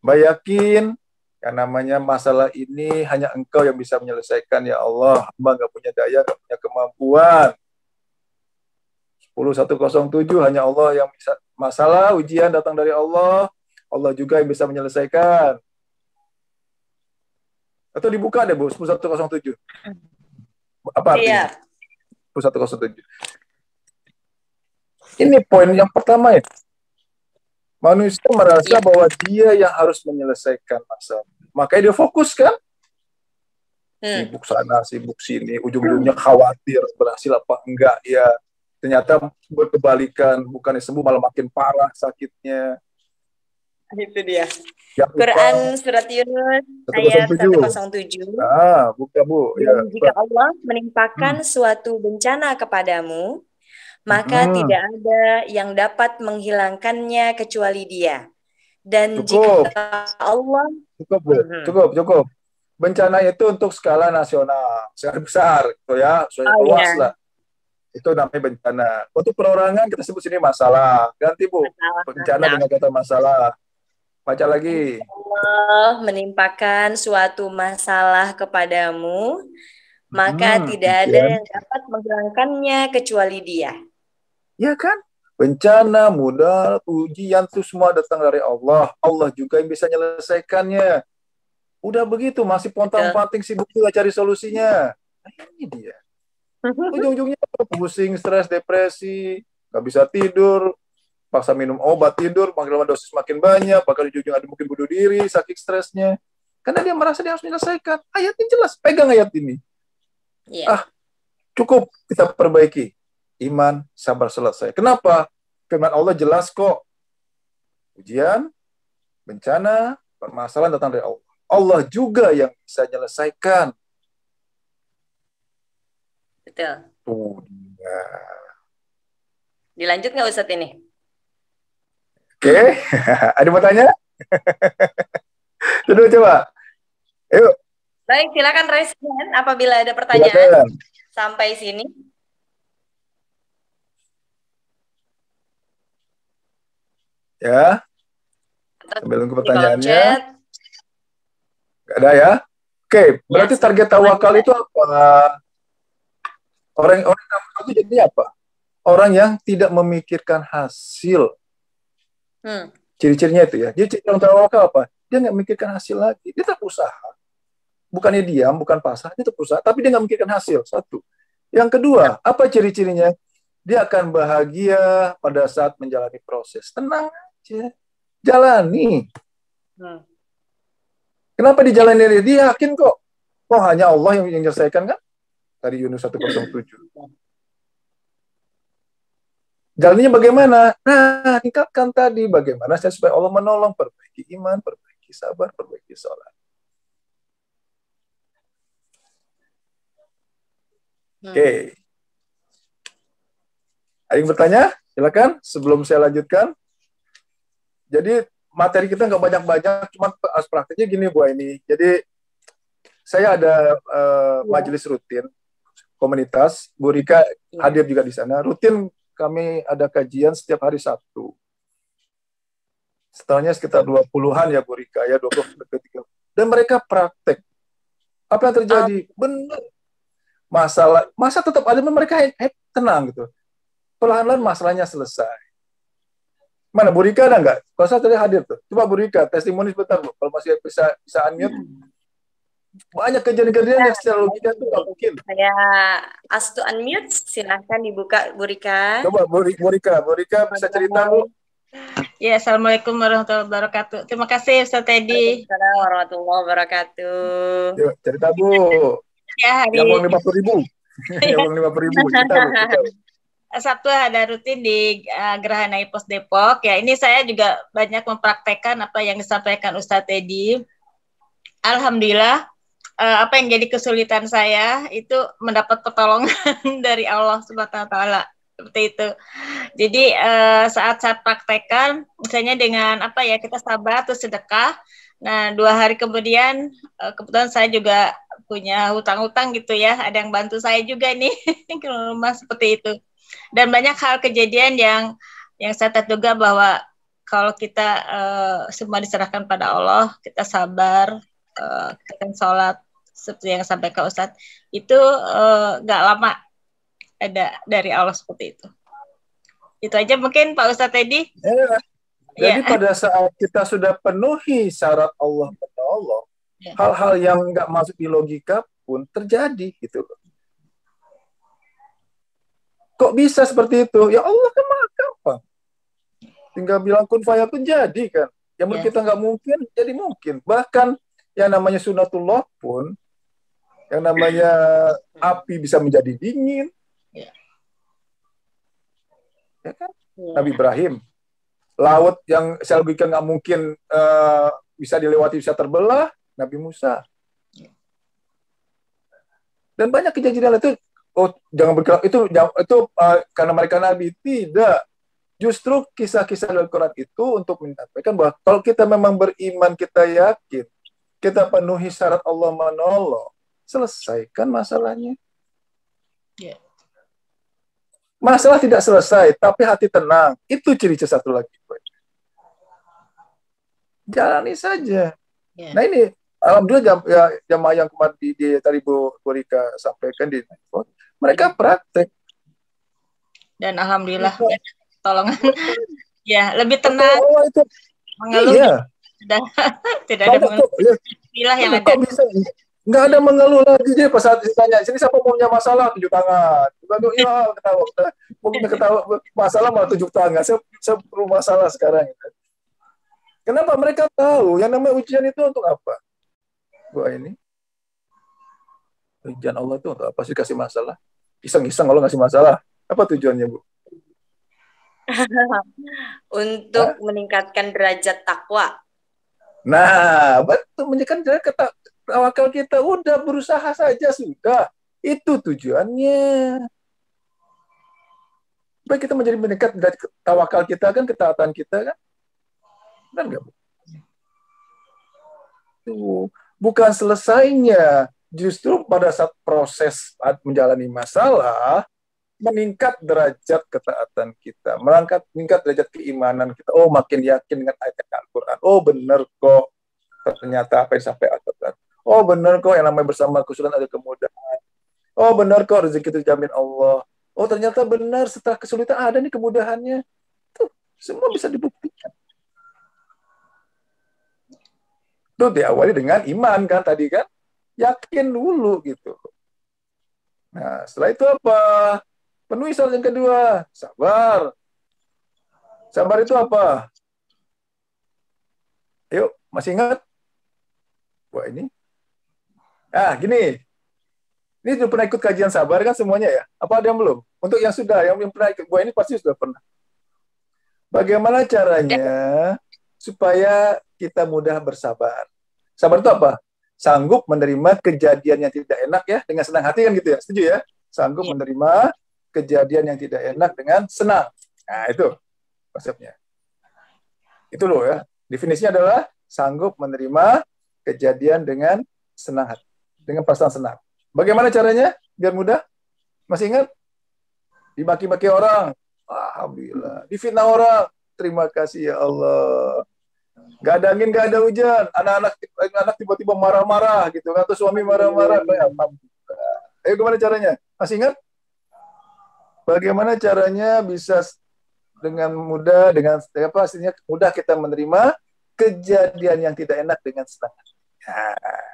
Mbak yakin yang namanya masalah ini hanya Engkau yang bisa menyelesaikan, ya Allah. Mbak nggak punya daya, nggak punya kemampuan. 10107 hanya Allah yang bisa. Masalah ujian datang dari Allah, Allah juga yang bisa menyelesaikan. Atau dibuka deh, Bu, 10107. Apa artinya? 107. Ini poin yang pertama ya. Manusia merasa bahwa dia yang harus menyelesaikan masalah. Makanya dia fokus kan? Sibuk sana, sibuk sini. Ujung-ujungnya khawatir berhasil apa enggak ya. Ternyata berkebalikan. Bukannya sembuh malah makin parah sakitnya. Itu dia. Ya, Quran Surat Yunus ayat 107. Buka, Bu. Ya, jika Allah menimpakan suatu bencana kepadamu, maka tidak ada yang dapat menghilangkannya kecuali Dia. Dan jika Allah cukup. Bencana itu untuk skala nasional, skala besar, gitu ya, luas lah. Itu namanya bencana. Untuk perorangan kita sebut sini masalah. Ganti, Bu. Bencana dengan kata masalah. Baca lagi. Allah menimpakan suatu masalah kepadamu, maka tidak ada yang dapat menghilangkannya kecuali Dia. Ya kan? Bencana, mudarat, ujian itu semua datang dari Allah. Allah juga yang bisa menyelesaikannya. Udah begitu, masih pontang-panting sibuk juga cari solusinya. Nah, ini dia. Ujung-ujungnya pusing, stres, depresi, nggak bisa tidur, paksa minum obat tidur, makin lama dosis makin banyak, bahkan ujung-ujung ada mungkin bunuh diri, saking stresnya. Karena dia merasa dia harus menyelesaikan. Ayatnya jelas, pegang ayat ini. Cukup kita perbaiki. Iman, sabar, selesai. Kenapa? Firman Allah jelas kok. Ujian, bencana, permasalahan datang dari Allah. Allah juga yang bisa menyelesaikan. Betul. Tuh dia. Dilanjut nggak Ustadz ini? Oke. Ada mau tanya? Coba. Ayo. Baik, silakan raise hand apabila ada pertanyaan. Silakan. Sampai sini. Ya. Sambil nunggu pertanyaannya. Gak ada ya? Oke, berarti target tawakal itu apa? Orang tawakal itu jadi apa? Orang yang tidak memikirkan hasil. Ciri-cirinya itu ya. Jadi orang tawakal apa? Dia nggak memikirkan hasil lagi. Dia tetap usaha. Bukannya diam, bukan pasrah. Dia tetap usaha, tapi dia nggak memikirkan hasil. Satu. Yang kedua, apa ciri-cirinya? Dia akan bahagia pada saat menjalani proses. Tenang aja. Jalani. Kenapa dijalani? Dia yakin kok. Oh, hanya Allah yang menyelesaikan kan? Tadi Yunus 107. Jalannya bagaimana? Nah, tingkatkan tadi. Bagaimana saya supaya Allah menolong. Perbaiki iman, perbaiki sabar, perbaiki sholat. Oke. Ada yang bertanya? Silakan. Sebelum saya lanjutkan. Jadi, materi kita nggak banyak-banyak. Cuma praktiknya gini, Bu ini. Jadi, saya ada majelis rutin komunitas. Bu Rika hadir juga di sana. Rutin kami ada kajian setiap hari Sabtu. Setelahnya sekitar 20-an ya Bu Rika, ya 20-30. Dan mereka praktek. Apa yang terjadi? Benar. Masa tetap ada, mereka tenang gitu. Perlahan-lahan masalahnya selesai. Mana Bu Rika ada nggak? Kalau saya tadi hadir tuh. Coba Bu Rika, testimoni sebentar Bu. Kalau masih bisa unmute. Banyak kejadian-kejadian yang secara logika itu nggak mungkin. Saya ask to unmute, silahkan dibuka Bu Rika. Coba Bu Rika bisa cerita Bu. Ya, Assalamualaikum warahmatullahi wabarakatuh. Terima kasih Ustaz Teddy. Assalamualaikum warahmatullahi wabarakatuh. Yuk, cerita Bu. Ya, hari yang uang 50.000. Yang uang 50.000. Cerita Bu. Sabtu ada rutin di Gerahana Ipos Depok. Ya, ini saya juga banyak mempraktekkan apa yang disampaikan Ustaz Teddy. Alhamdulillah. Apa yang jadi kesulitan saya itu mendapat pertolongan dari Allah Subhanahu wa taala, seperti itu. Jadi saat praktekkan misalnya dengan apa ya, kita sabar terus sedekah. Nah, 2 hari kemudian kebetulan saya juga punya hutang-hutang gitu ya, ada yang bantu saya juga nih ke rumah seperti itu. Dan banyak hal kejadian yang saya terduga bahwa kalau kita semua diserahkan pada Allah, kita sabar, kita kan sholat seperti yang sampaikan Ustadz, itu nggak lama ada dari Allah seperti itu. Itu aja mungkin Pak Ustadz Teddy. Jadi pada saat kita sudah penuhi syarat Allah menolong, hal-hal yang nggak masuk di logika pun terjadi gitu. Kok bisa seperti itu? Ya Allah kan maha gampang. Tinggal bilang kun fayakun jadi kan. Yang menurut kita nggak mungkin jadi mungkin. Bahkan yang namanya sunatullah pun, yang namanya api bisa menjadi dingin. Ya kan? Nabi Ibrahim. Laut yang saya logika nggak mungkin bisa dilewati, bisa terbelah. Nabi Musa. Dan banyak kejadian itu. Oh, jangan bergerak. Itu karena mereka Nabi. Tidak. Justru kisah-kisah dalam Quran itu untuk menyampaikan bahwa kalau kita memang beriman, kita yakin, kita penuhi syarat Allah menolong, selesaikan masalahnya. Masalah tidak selesai, tapi hati tenang. Itu ciri satu lagi. Jalani saja. Nah ini, alhamdulillah jamaah yang kemarin tadi Bu Rika sampaikan di mereka praktek. Dan alhamdulillah tolongan. Ya, lebih tenang. Mengeluh. Iya. Tidak ada istilah yang ada. Kok bisa? Nggak ada mengeluh lagi. Jadi pas saat ditanya, sini siapa punya masalah? 7 tangan. Baru, ya, ketawa. Mungkin ketawa masalah malah 7 tangan. Saya perlu masalah sekarang. Kenapa? Mereka tahu yang namanya ujian itu untuk apa? Gua ini. Ujian Allah itu untuk apa sih kasih masalah? Iseng-iseng kalau ngasih masalah. Apa tujuannya, Bu? Untuk meningkatkan derajat takwa. Nah, betul. Meningkatkan derajat tawakal kita. Udah berusaha saja, sudah. Itu tujuannya. Supaya kita menjadi meningkat derajat tawakal kita kan, ketaatan kita kan. Benar nggak, Bu? Tuh. Bukan selesainya. Justru pada saat proses menjalani masalah, meningkat derajat ketaatan kita, meningkat derajat keimanan kita. Oh, makin yakin dengan ayat Al-Quran. Oh, benar kok. Ternyata apa yang sampai Al-Quran. Oh, benar kok yang namanya bersama kesulitan ada kemudahan. Oh, benar kok rezeki itu dijamin Allah. Oh, ternyata benar setelah kesulitan ada nih kemudahannya. Tuh, semua bisa dibuktikan. Itu diawali dengan iman kan tadi kan. Yakin dulu gitu. Nah, setelah itu apa? Penuhi syarat yang kedua, sabar. Sabar itu apa? Yuk, masih ingat? Wah, ini. Gini. Ini sudah pernah ikut kajian sabar kan semuanya ya? Apa ada yang belum? Untuk yang sudah, yang pernah ikut, gua ini pasti sudah pernah. Bagaimana caranya supaya kita mudah bersabar? Sabar itu apa? Sanggup menerima kejadian yang tidak enak ya dengan senang hati kan gitu ya, setuju ya? Sanggup menerima kejadian yang tidak enak dengan senang. Nah itu konsepnya. Itu loh ya. Definisinya adalah sanggup menerima kejadian dengan senang hati, dengan perasaan senang. Bagaimana caranya biar mudah? Masih ingat? Dimaki-maki orang, alhamdulillah. Difitnah orang, terima kasih ya Allah. Gak ada angin, gak ada hujan. Anak-anak tiba-tiba marah-marah gitu. Atau suami marah-marah. Ayo gimana caranya? Masih ingat? Bagaimana caranya bisa dengan mudah, dengan apa hasilnya mudah kita menerima kejadian yang tidak enak dengan senang.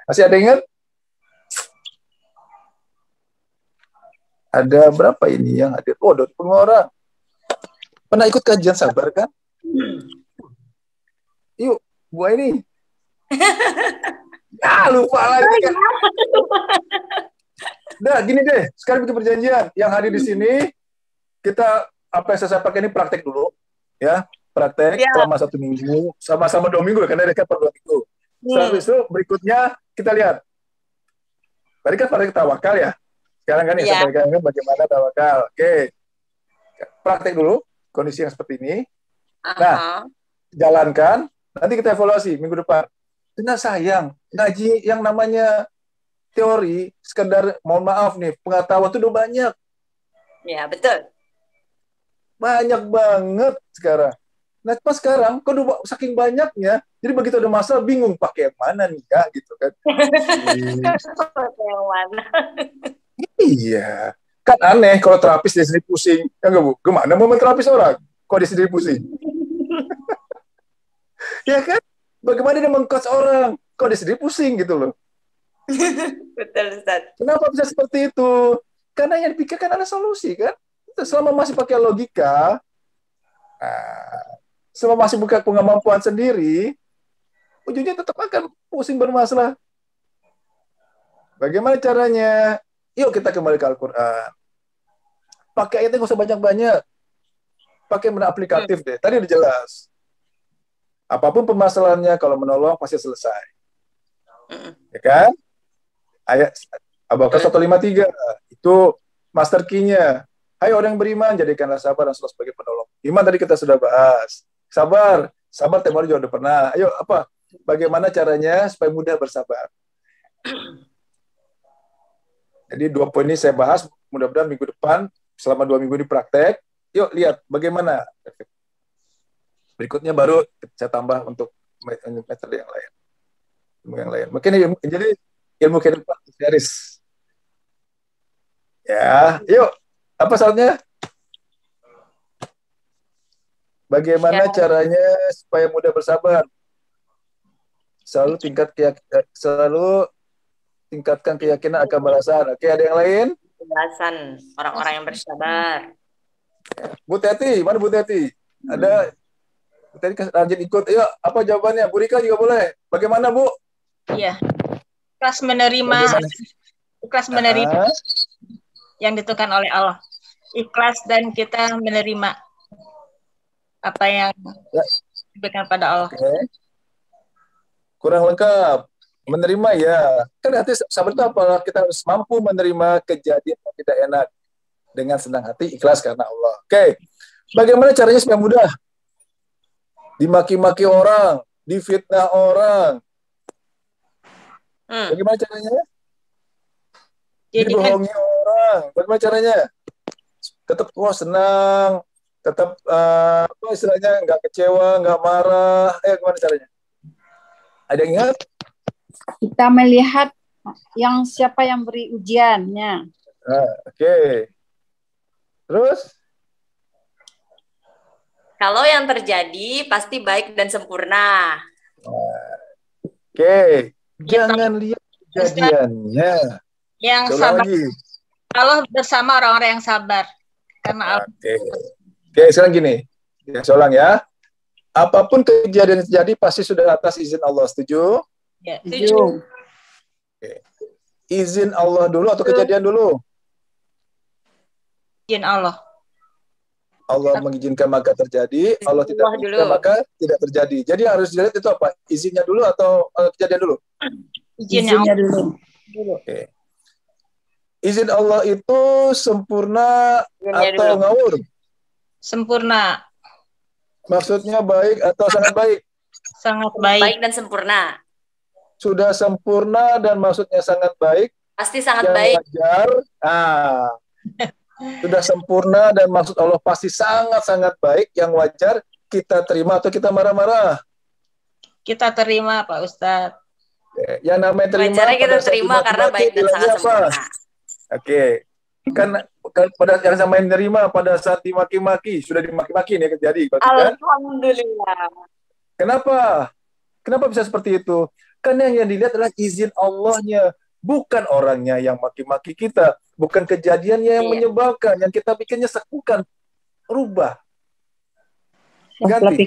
Masih ada ingat? Ada berapa ini yang hadir? Oh, 25 orang. Pernah ikut kajian sabar kan? Yuk, gua ini. Lupa lagi kan. Udah, gini deh. Sekarang bikin perjanjian. Yang hadir di sini, kita apa yang saya pakai ini praktek dulu. Ya, praktek selama 1 minggu. Sama-sama 2 minggu, karena dekat per 2 minggu. Setelah itu, berikutnya kita lihat. Tadi kan praktek tawakal ya. Sekarang kan yang saya pegang bagaimana tawakal. Oke. Praktek dulu, kondisi yang seperti ini. Nah, jalankan. Nanti kita evaluasi minggu depan. Tidak sayang, ngaji yang namanya teori, sekedar mohon maaf nih, pengetahuan itu udah banyak. Ya, betul. Banyak banget sekarang. Nah, pas sekarang, kok udah saking banyaknya, jadi begitu ada masalah, bingung pakai yang mana nih ya, gitu kan. Pakai yang mana? Iya. Kan aneh kalau terapis dia sendiri pusing. Ya enggak, Bu? Gimana mau terapis orang? Kok dia sendiri pusing? Ya kan? Bagaimana dia meng-coach orang? Kok dia sendiri pusing gitu loh. Betul, Ustaz. Kenapa bisa seperti itu? Karena yang dipikirkan ada solusi kan? Selama masih pakai logika, selama masih bukan kemampuan sendiri, ujungnya tetap akan pusing bermasalah. Bagaimana caranya? Yuk kita kembali ke Al-Quran. Pakai ayatnya nggak usah banyak-banyak. Pakai benda aplikatif deh. Tadi udah jelas. Apapun permasalahannya, kalau menolong pasti selesai. Ya kan? Ayat Al-Baqarah 153. Itu master key-nya. Hai orang yang beriman, jadikanlah sabar dan salah sebagai penolong. Iman tadi kita sudah bahas. Sabar. Sabar temor juga udah pernah. Ayo, apa? Bagaimana caranya supaya mudah bersabar? Jadi 2 poin ini saya bahas. Mudah-mudahan minggu depan, selama 2 minggu ini praktek. Yuk, lihat bagaimana. Berikutnya baru saya tambah untuk metode yang lain. Ilmu yang lain. Mungkin jadi ilmu kehidupan series. Ya, yuk. Apa syaratnya? Bagaimana caranya supaya mudah bersabar? Selalu tingkatkan keyakinan akan balasan. Oke, ada yang lain? Balasan orang-orang yang bersabar. Bu Teti, mana Bu Teti? Ada Bu Teti rajin ikut. Yuk, apa jawabannya? Bu Rika juga boleh. Bagaimana, Bu? Iya. Ikhlas menerima. Bagaimana? Ikhlas menerima yang ditentukan oleh Allah. Ikhlas dan kita menerima apa yang diberikan pada Allah. Okay. Kurang lengkap. Menerima ya. Kan hati sabar itu apa? Kita harus mampu menerima kejadian yang tidak enak dengan senang hati, ikhlas karena Allah. Oke. Bagaimana caranya supaya mudah? Dimaki-maki orang, difitnah orang. Bagaimana caranya? Dibohongi orang. Bagaimana caranya? Tetap senang, tetap apa istilahnya nggak kecewa, nggak marah. Gimana caranya? Ada yang ingat? Kita melihat siapa yang beri ujiannya. Oke. Terus? Kalau yang terjadi pasti baik dan sempurna. Oke. Jangan lihat kejadiannya. Yang Coba sabar. lagi. Allah bersama orang-orang yang sabar. Karena Allah. Oke, sekarang gini. Saya ulang ya. Apapun kejadian yang terjadi pasti sudah atas izin Allah. Setuju? Ya, Setuju. Oke. Izin Allah dulu atau kejadian dulu? izin Allah. Allah mengizinkan maka terjadi, Allah tidak mengizinkan maka tidak terjadi. Jadi harus dilihat itu apa? Izinnya dulu atau kejadian dulu? Izinnya dulu. Oke. Izin Allah itu sempurna atau ngawur? Sempurna. Maksudnya baik atau sangat baik? Sangat baik. Baik dan sempurna. Sudah sempurna dan maksudnya sangat baik. Pasti sangat yang baik. Wajar. Sudah sempurna dan maksud Allah pasti sangat-sangat baik. Yang wajar kita terima atau kita marah-marah? Kita terima, Pak Ustadz. Yang namanya terima. Wajarnya kita terima karena baik dan sangat sempurna. Oke. Kan pada yang sama yang menerima pada saat dimaki-maki, sudah dimaki-maki nih terjadi. Alhamdulillah. Kenapa? Kenapa bisa seperti itu? Karena yang dilihat adalah izin Allahnya, bukan orangnya yang maki-maki kita, bukan kejadiannya yang menyebalkan, yang kita bikinnya sekukan, rubah. Ganti.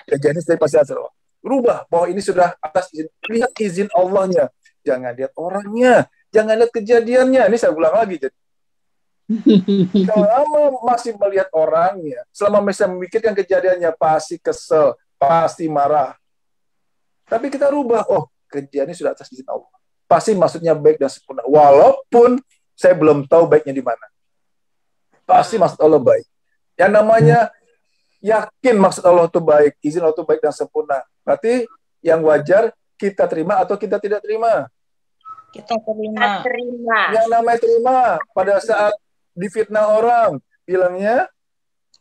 Kejadian dari pasti asal. Rubah bahwa ini sudah atas izin. Lihat izin Allahnya. Jangan lihat orangnya, jangan lihat kejadiannya. Ini saya ulang lagi. Jadi selama masih melihat orangnya, selama masih memikirkan kejadiannya, pasti kesel, pasti marah. Tapi kita rubah, kejadiannya sudah atas izin Allah. Pasti maksudnya baik dan sempurna. Walaupun saya belum tahu baiknya di mana. Pasti maksud Allah baik. Yang namanya yakin maksud Allah itu baik, izin Allah itu baik dan sempurna. Berarti yang wajar kita terima atau kita tidak terima? Kita terima. Yang namanya terima pada saat difitnah orang, bilangnya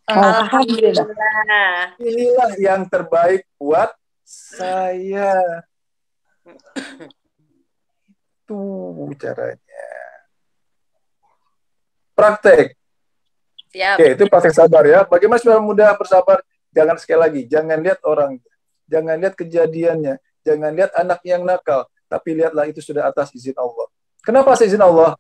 Alhamdulillah. Inilah yang terbaik buat saya. Itu caranya. Praktek. Siap. Oke, itu praktek sabar ya. Bagaimana supaya mudah bersabar? Jangan sekali lagi, jangan lihat orang, jangan lihat kejadiannya, jangan lihat anak yang nakal, tapi lihatlah itu sudah atas izin Allah. Kenapa atas izin Allah?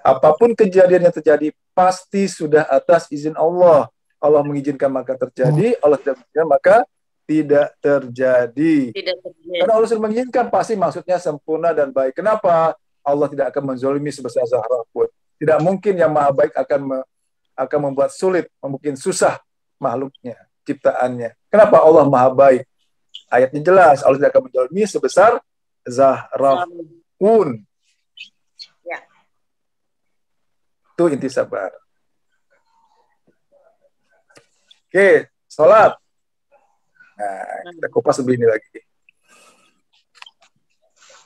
Apapun kejadian yang terjadi pasti sudah atas izin Allah. Allah mengizinkan maka terjadi, Allah tidak mengizinkan maka tidak terjadi. Karena Allah sudah mengizinkan pasti maksudnya sempurna dan baik. Kenapa? Allah tidak akan menzalimi sebesar zarah pun. Tidak mungkin yang maha baik akan membuat sulit, membuat susah makhluknya, ciptaannya. Kenapa Allah maha baik? Ayatnya jelas, Allah tidak akan menzalimi sebesar zarah pun. Ya. Itu inti sabar. Oke, sholat. Nah, kita kupas lebih ini lagi.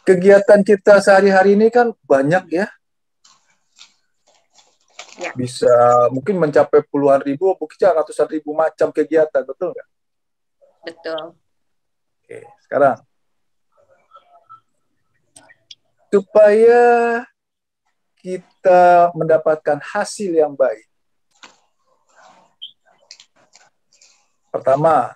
Kegiatan kita sehari-hari ini kan banyak ya. Bisa mungkin mencapai puluhan ribu, mungkin ratusan ribu macam kegiatan, betul nggak? Betul. Oke, sekarang supaya kita mendapatkan hasil yang baik. Pertama,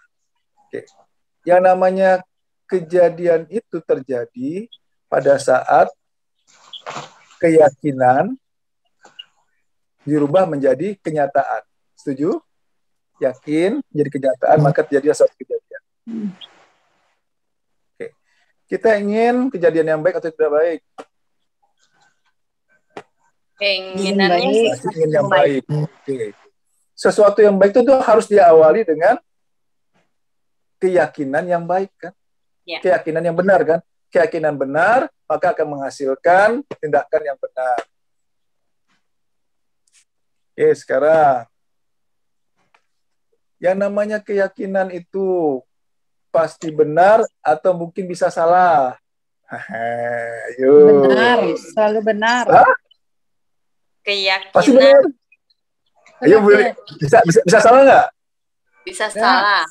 yang namanya kejadian itu terjadi pada saat keyakinan dirubah menjadi kenyataan. Setuju? Yakin jadi kenyataan, maka terjadi suatu kejadian. Oke. Kita ingin kejadian yang baik atau tidak baik? Keinginannya Pasti ingin yang baik. Oke. Sesuatu yang baik itu harus diawali dengan keyakinan yang baik, kan? Ya. Keyakinan yang benar, kan? Keyakinan benar, maka akan menghasilkan tindakan yang benar. Oke, sekarang yang namanya keyakinan itu pasti benar atau mungkin bisa salah? Ayo. Benar, selalu benar. Hah? Pasti keyakinan benar. Ayo, boleh. Bisa salah nggak? bisa salah.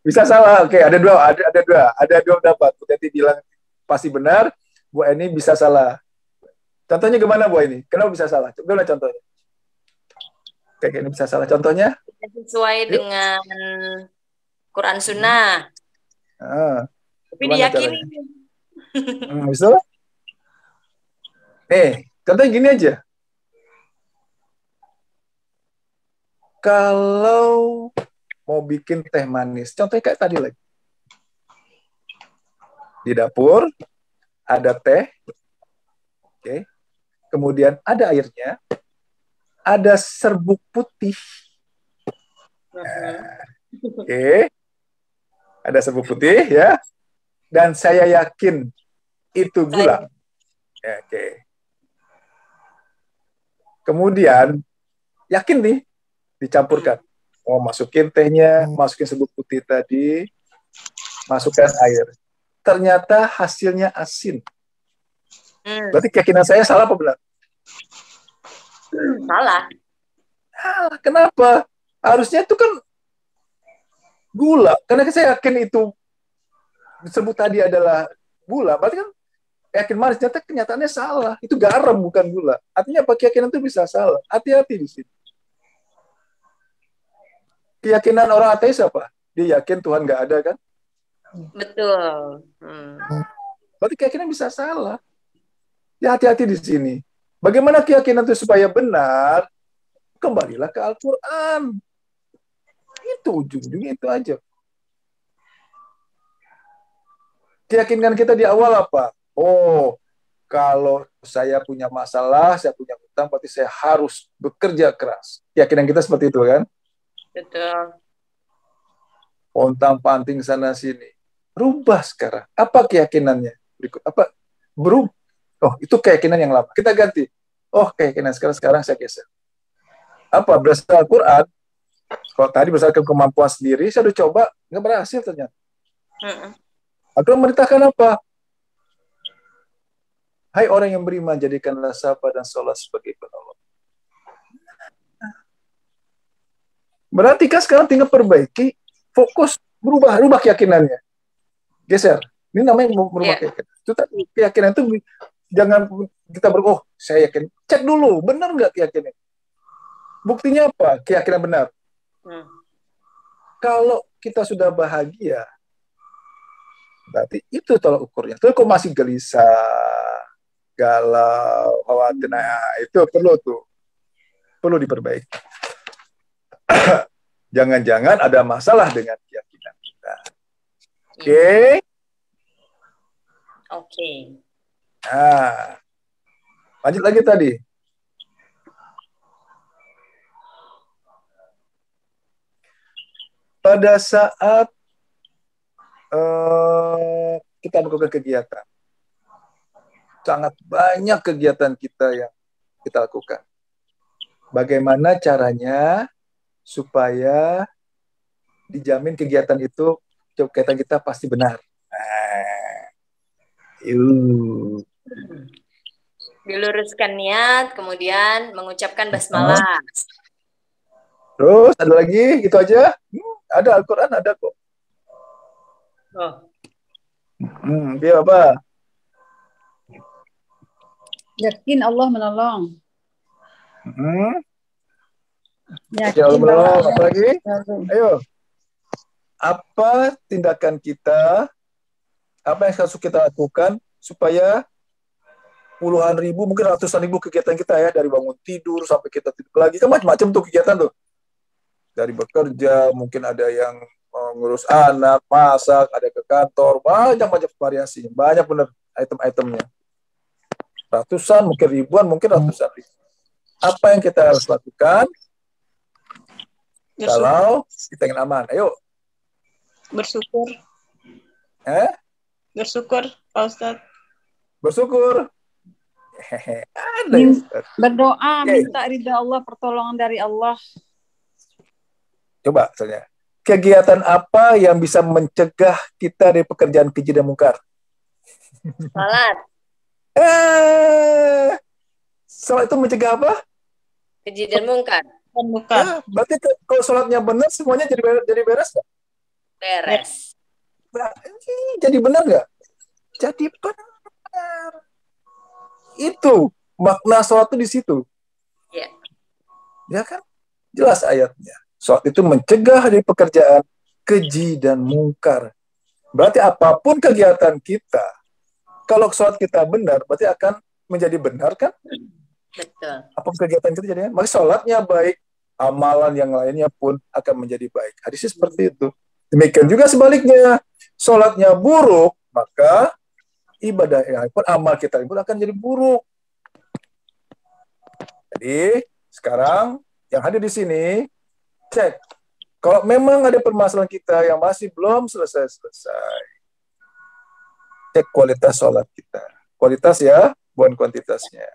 Bisa salah. Oke, ada dua pendapat. Bu Teti bilang pasti benar, Bu Eni bisa salah. Contohnya gimana, Bu Eni? Kenapa bisa salah? Gimana contohnya? Kayak ini bisa salah. Contohnya? Sesuai dengan Quran Sunnah. Tapi Gimana diyakini. Bisa? Contohnya gini aja. Kalau mau bikin teh manis, contohnya kayak tadi lagi. Di dapur ada teh, oke. Kemudian ada airnya, ada serbuk putih, oke. Ada serbuk putih ya, dan saya yakin itu gula, oke. Kemudian yakin nih dicampurkan. Oh, masukin tehnya, masukin serbuk putih tadi, masukkan air. Ternyata hasilnya asin. Berarti keyakinan saya salah apa benar? Salah. Kenapa? Harusnya itu kan gula. Karena saya yakin itu disebut tadi adalah gula. Berarti kan yakin manis. Ternyata kenyataannya salah. Itu garam bukan gula. Artinya apa? Keyakinan itu bisa salah. Hati-hati di sini. Keyakinan orang ateis apa? Dia yakin Tuhan nggak ada, kan? Betul. Berarti keyakinan bisa salah. Ya, hati-hati di sini. Bagaimana keyakinan itu supaya benar? Kembalilah ke Al-Quran. Itu ujung-ujungnya itu aja. Keyakinan kita di awal apa? Oh, kalau saya punya masalah, saya punya hutang, berarti saya harus bekerja keras. Keyakinan kita seperti itu, kan? Betul. Pontang-panting sana sini. Rubah sekarang. Apa keyakinannya? Berikut apa? Berubah. Oh, itu keyakinan yang lama. Kita ganti. Oh, keyakinan sekarang saya geser. Apa? Berdasarkan Al-Quran. Kalau tadi berdasarkan kemampuan sendiri, saya udah coba, nggak berhasil ternyata. Al-Quran merintahkan apa? Hai orang yang beriman, jadikanlah sabar dan sholat sebagai penolong. Berarti kan sekarang tinggal perbaiki, fokus, berubah keyakinannya. Geser. Ini namanya merubah keyakinan. Itu tadi, keyakinan itu jangan kita saya yakin. Cek dulu, benar nggak keyakinan? Buktinya apa? Keyakinan benar. Kalau kita sudah bahagia, berarti itu tolak ukurnya. Tapi kok masih gelisah, galau, khawatir, itu perlu diperbaiki. Jangan-jangan ada masalah dengan keyakinan kita. Oke. Nah, lanjut lagi tadi. Pada saat kita melakukan kegiatan, sangat banyak kegiatan kita yang kita lakukan. Bagaimana caranya supaya dijamin kegiatan itu, kegiatan kita pasti benar. Diluruskan niat, kemudian mengucapkan basmalah. Terus ada lagi, gitu aja. Ada Al-Quran, ada kok. Dia apa? Yakin Allah menolong. Yakin Allah menolong. Apa lagi? Ayo. Apa tindakan kita, apa yang harus kita lakukan supaya puluhan ribu, mungkin ratusan ribu kegiatan kita ya, dari bangun tidur sampai kita tidur lagi, kan macam-macam tuh kegiatan tuh. Dari bekerja, mungkin ada yang ngurus anak, masak, ada ke kantor, banyak variasi, banyak bener item-itemnya. Ratusan, mungkin ribuan, mungkin ratusan ribu. Apa yang kita harus lakukan kalau kita ingin aman? Ayo. Bersyukur. Bersyukur, Pak Ustadz. Bersyukur. Berdoa, minta ridha Allah, pertolongan dari Allah. Coba misalnya, kegiatan apa yang bisa mencegah kita dari pekerjaan keji dan mungkar? Salat. Salat itu mencegah apa? Keji dan mungkar. Berarti kalau salatnya benar, semuanya jadi beres nggak? Beres. Jadi benar nggak? Jadi benar. Itu makna salat itu di situ. Iya. Ya kan? Jelas ayatnya. Salat itu mencegah dari pekerjaan keji dan mungkar. Berarti apapun kegiatan kita, kalau salat kita benar, berarti akan menjadi benar kan? Betul. Apapun kegiatan kita jadinya, maka salatnya baik, amalan yang lainnya pun akan menjadi baik. Hadisnya seperti itu. Demikian juga sebaliknya, salatnya buruk, maka ibadah pun amal kita pun akan jadi buruk. Jadi sekarang yang hadir di sini, cek. Kalau memang ada permasalahan kita yang masih belum selesai, cek kualitas sholat kita. Kualitas ya, bukan kuantitasnya.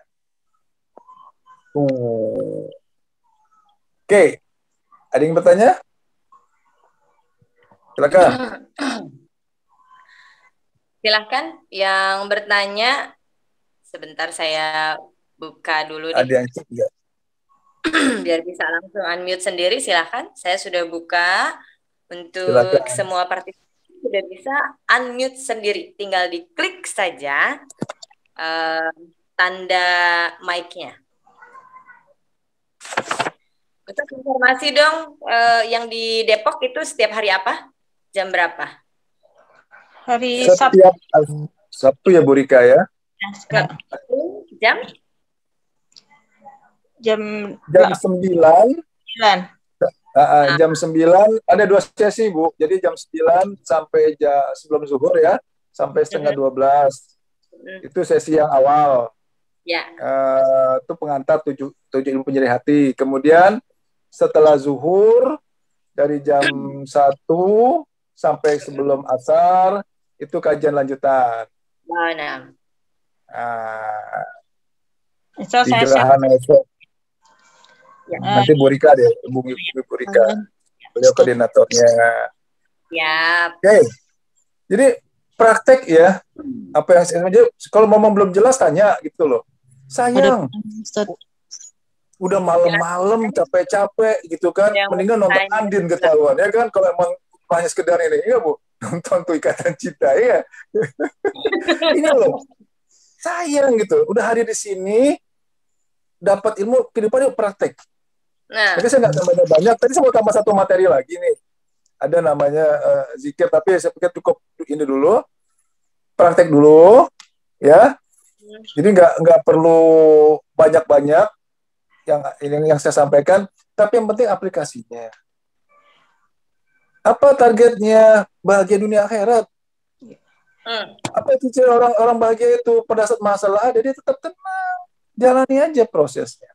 Oke. Ada yang bertanya? Silakan. Silahkan yang bertanya. Sebentar saya buka dulu Ada deh. yang cek nggak? Biar bisa langsung unmute sendiri, silahkan. Saya sudah buka untuk Silakan. semua partisipan, sudah bisa unmute sendiri. Tinggal diklik saja tanda mic-nya. Untuk informasi dong, yang di Depok itu setiap hari apa? Jam berapa? Hari Setiap Sabtu ya Bu Rika ya? Jam? Jam 9. 9. Jam 9 ada 2 sesi Bu. Jadi jam 9 sampai sebelum zuhur ya, sampai setengah 12. Itu sesi yang awal. Ya. Itu pengantar 7 ilmu penyeri hati. Kemudian setelah zuhur dari jam 1 sampai sebelum asar itu kajian lanjutan. Mana? Di Gerahana esok. Ya. Nanti Bu Rika deh, Bu Rika. Beliau koordinatornya. Ya. Oke. Jadi praktek ya. Apa yang saya kalau ngomong belum jelas tanya gitu loh. Sayang. Udah malam-malam capek-capek gitu kan. Mendingan nonton Andin ketahuan ya kan, kalau emang hanya sekedar ini. Iya Bu, nonton tuh Ikatan Cinta ya. Ini loh. Sayang gitu. Udah hari di sini dapat ilmu, kehidupan yuk praktek. Nah. Jadi saya nggak tambah banyak. Tadi saya mau tambah satu materi lagi nih. Ada namanya zikir, tapi saya pikir cukup ini dulu. Praktek dulu, ya. Jadi nggak perlu banyak-banyak yang saya sampaikan, tapi yang penting aplikasinya. Apa targetnya? Bahagia dunia akhirat. Apa itu orang bahagia itu? Pada saat masalah ada, dia tetap tenang. Jalani aja prosesnya.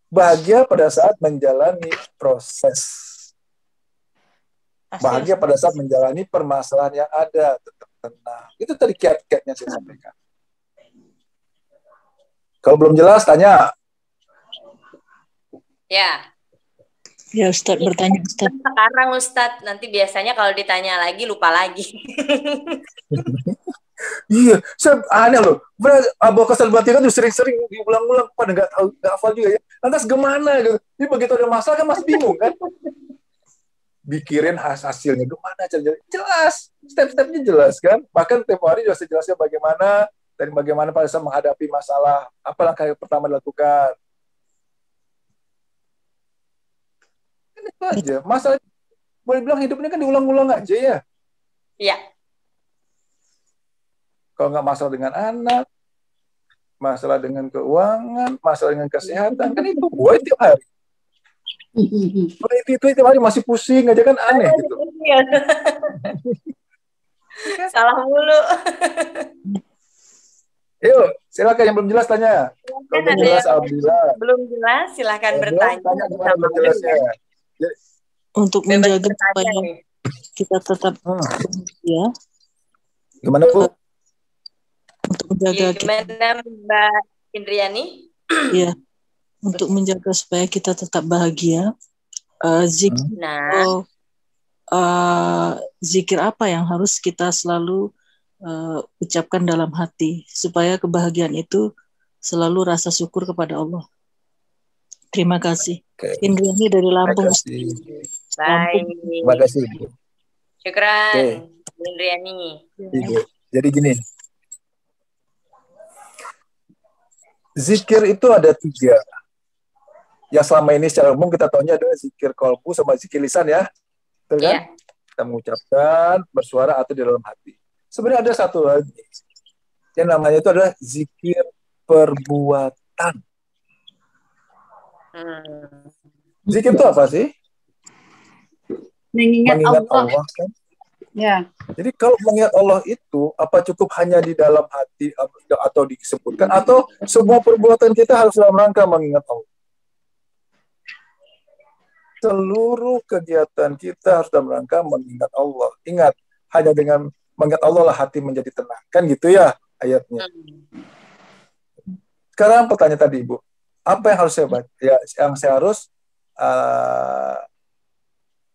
Bahagia pada saat menjalani proses. Bahagia pada saat menjalani permasalahan yang ada. Tetap tenang. Itu tadi kiat-kiatnya saya sampaikan. Kalau belum jelas, tanya. Ya. Ya Ustadz, bertanya Ustadz. Sekarang Ustadz, nanti biasanya kalau ditanya lagi lupa lagi. Iya, saya aneh loh. Abu Kasal Batin kan sering-sering diulang-ulang, pada nggak tahu, nggak hafal juga ya. Lantas gimana gitu? Ini begitu ada masalah kan masih bingung kan? Pikirin hasilnya gimana? Jelas, step-stepnya jelas kan. Bahkan tempo hari juga sejelasnya bagaimana dan bagaimana pada saat menghadapi masalah. Apa langkah yang pertama dilakukan? Itu aja. Masalah boleh bilang hidup ini kan diulang-ulang aja ya. Iya. Kalau nggak masalah dengan anak, masalah dengan keuangan, masalah dengan kesehatan, kan itu gue tiap hari. Itu tiap hari masih pusing aja, kan aneh gitu. Salah mulu. Yuk, silakan yang belum jelas tanya. Kalau belum jelas, alhamdulillah. Belum jelas, silahkan bertanya. Tanya gimana belum jelasnya. Untuk Bebas menjaga bertanya supaya nih. kita tetap ya, Gimana, Bu? untuk menjaga Gimana Mbak Indriani? ya, untuk menjaga supaya kita tetap bahagia. Zikir Nah, zikir apa yang harus kita selalu ucapkan dalam hati supaya kebahagiaan itu selalu rasa syukur kepada Allah. Terima kasih. Oke. Indriani dari Lampung. Terima kasih. baik. Terima kasih, Bu. Syukran, Oke. Indriani. Ibu. Jadi gini, zikir itu ada 3. Yang selama ini secara umum kita tahunya adalah zikir kolbu sama zikir lisan ya. Betul kan? Iya. Kita mengucapkan, bersuara atau di dalam hati. Sebenarnya ada satu lagi. Yang namanya itu adalah zikir perbuatan. Zikir itu apa sih? Mengingat Mengingat Allah. Allah kan? Ya. Jadi kalau mengingat Allah itu, apa cukup hanya di dalam hati atau disebutkan, atau semua perbuatan kita harus dalam rangka mengingat Allah? Seluruh kegiatan kita harus dalam rangka mengingat Allah. Ingat, hanya dengan mengingat Allah lah hati menjadi tenang. Kan gitu ya ayatnya. Sekarang pertanyaan tadi, Ibu. Apa yang harus saya baca? Ya, yang saya harus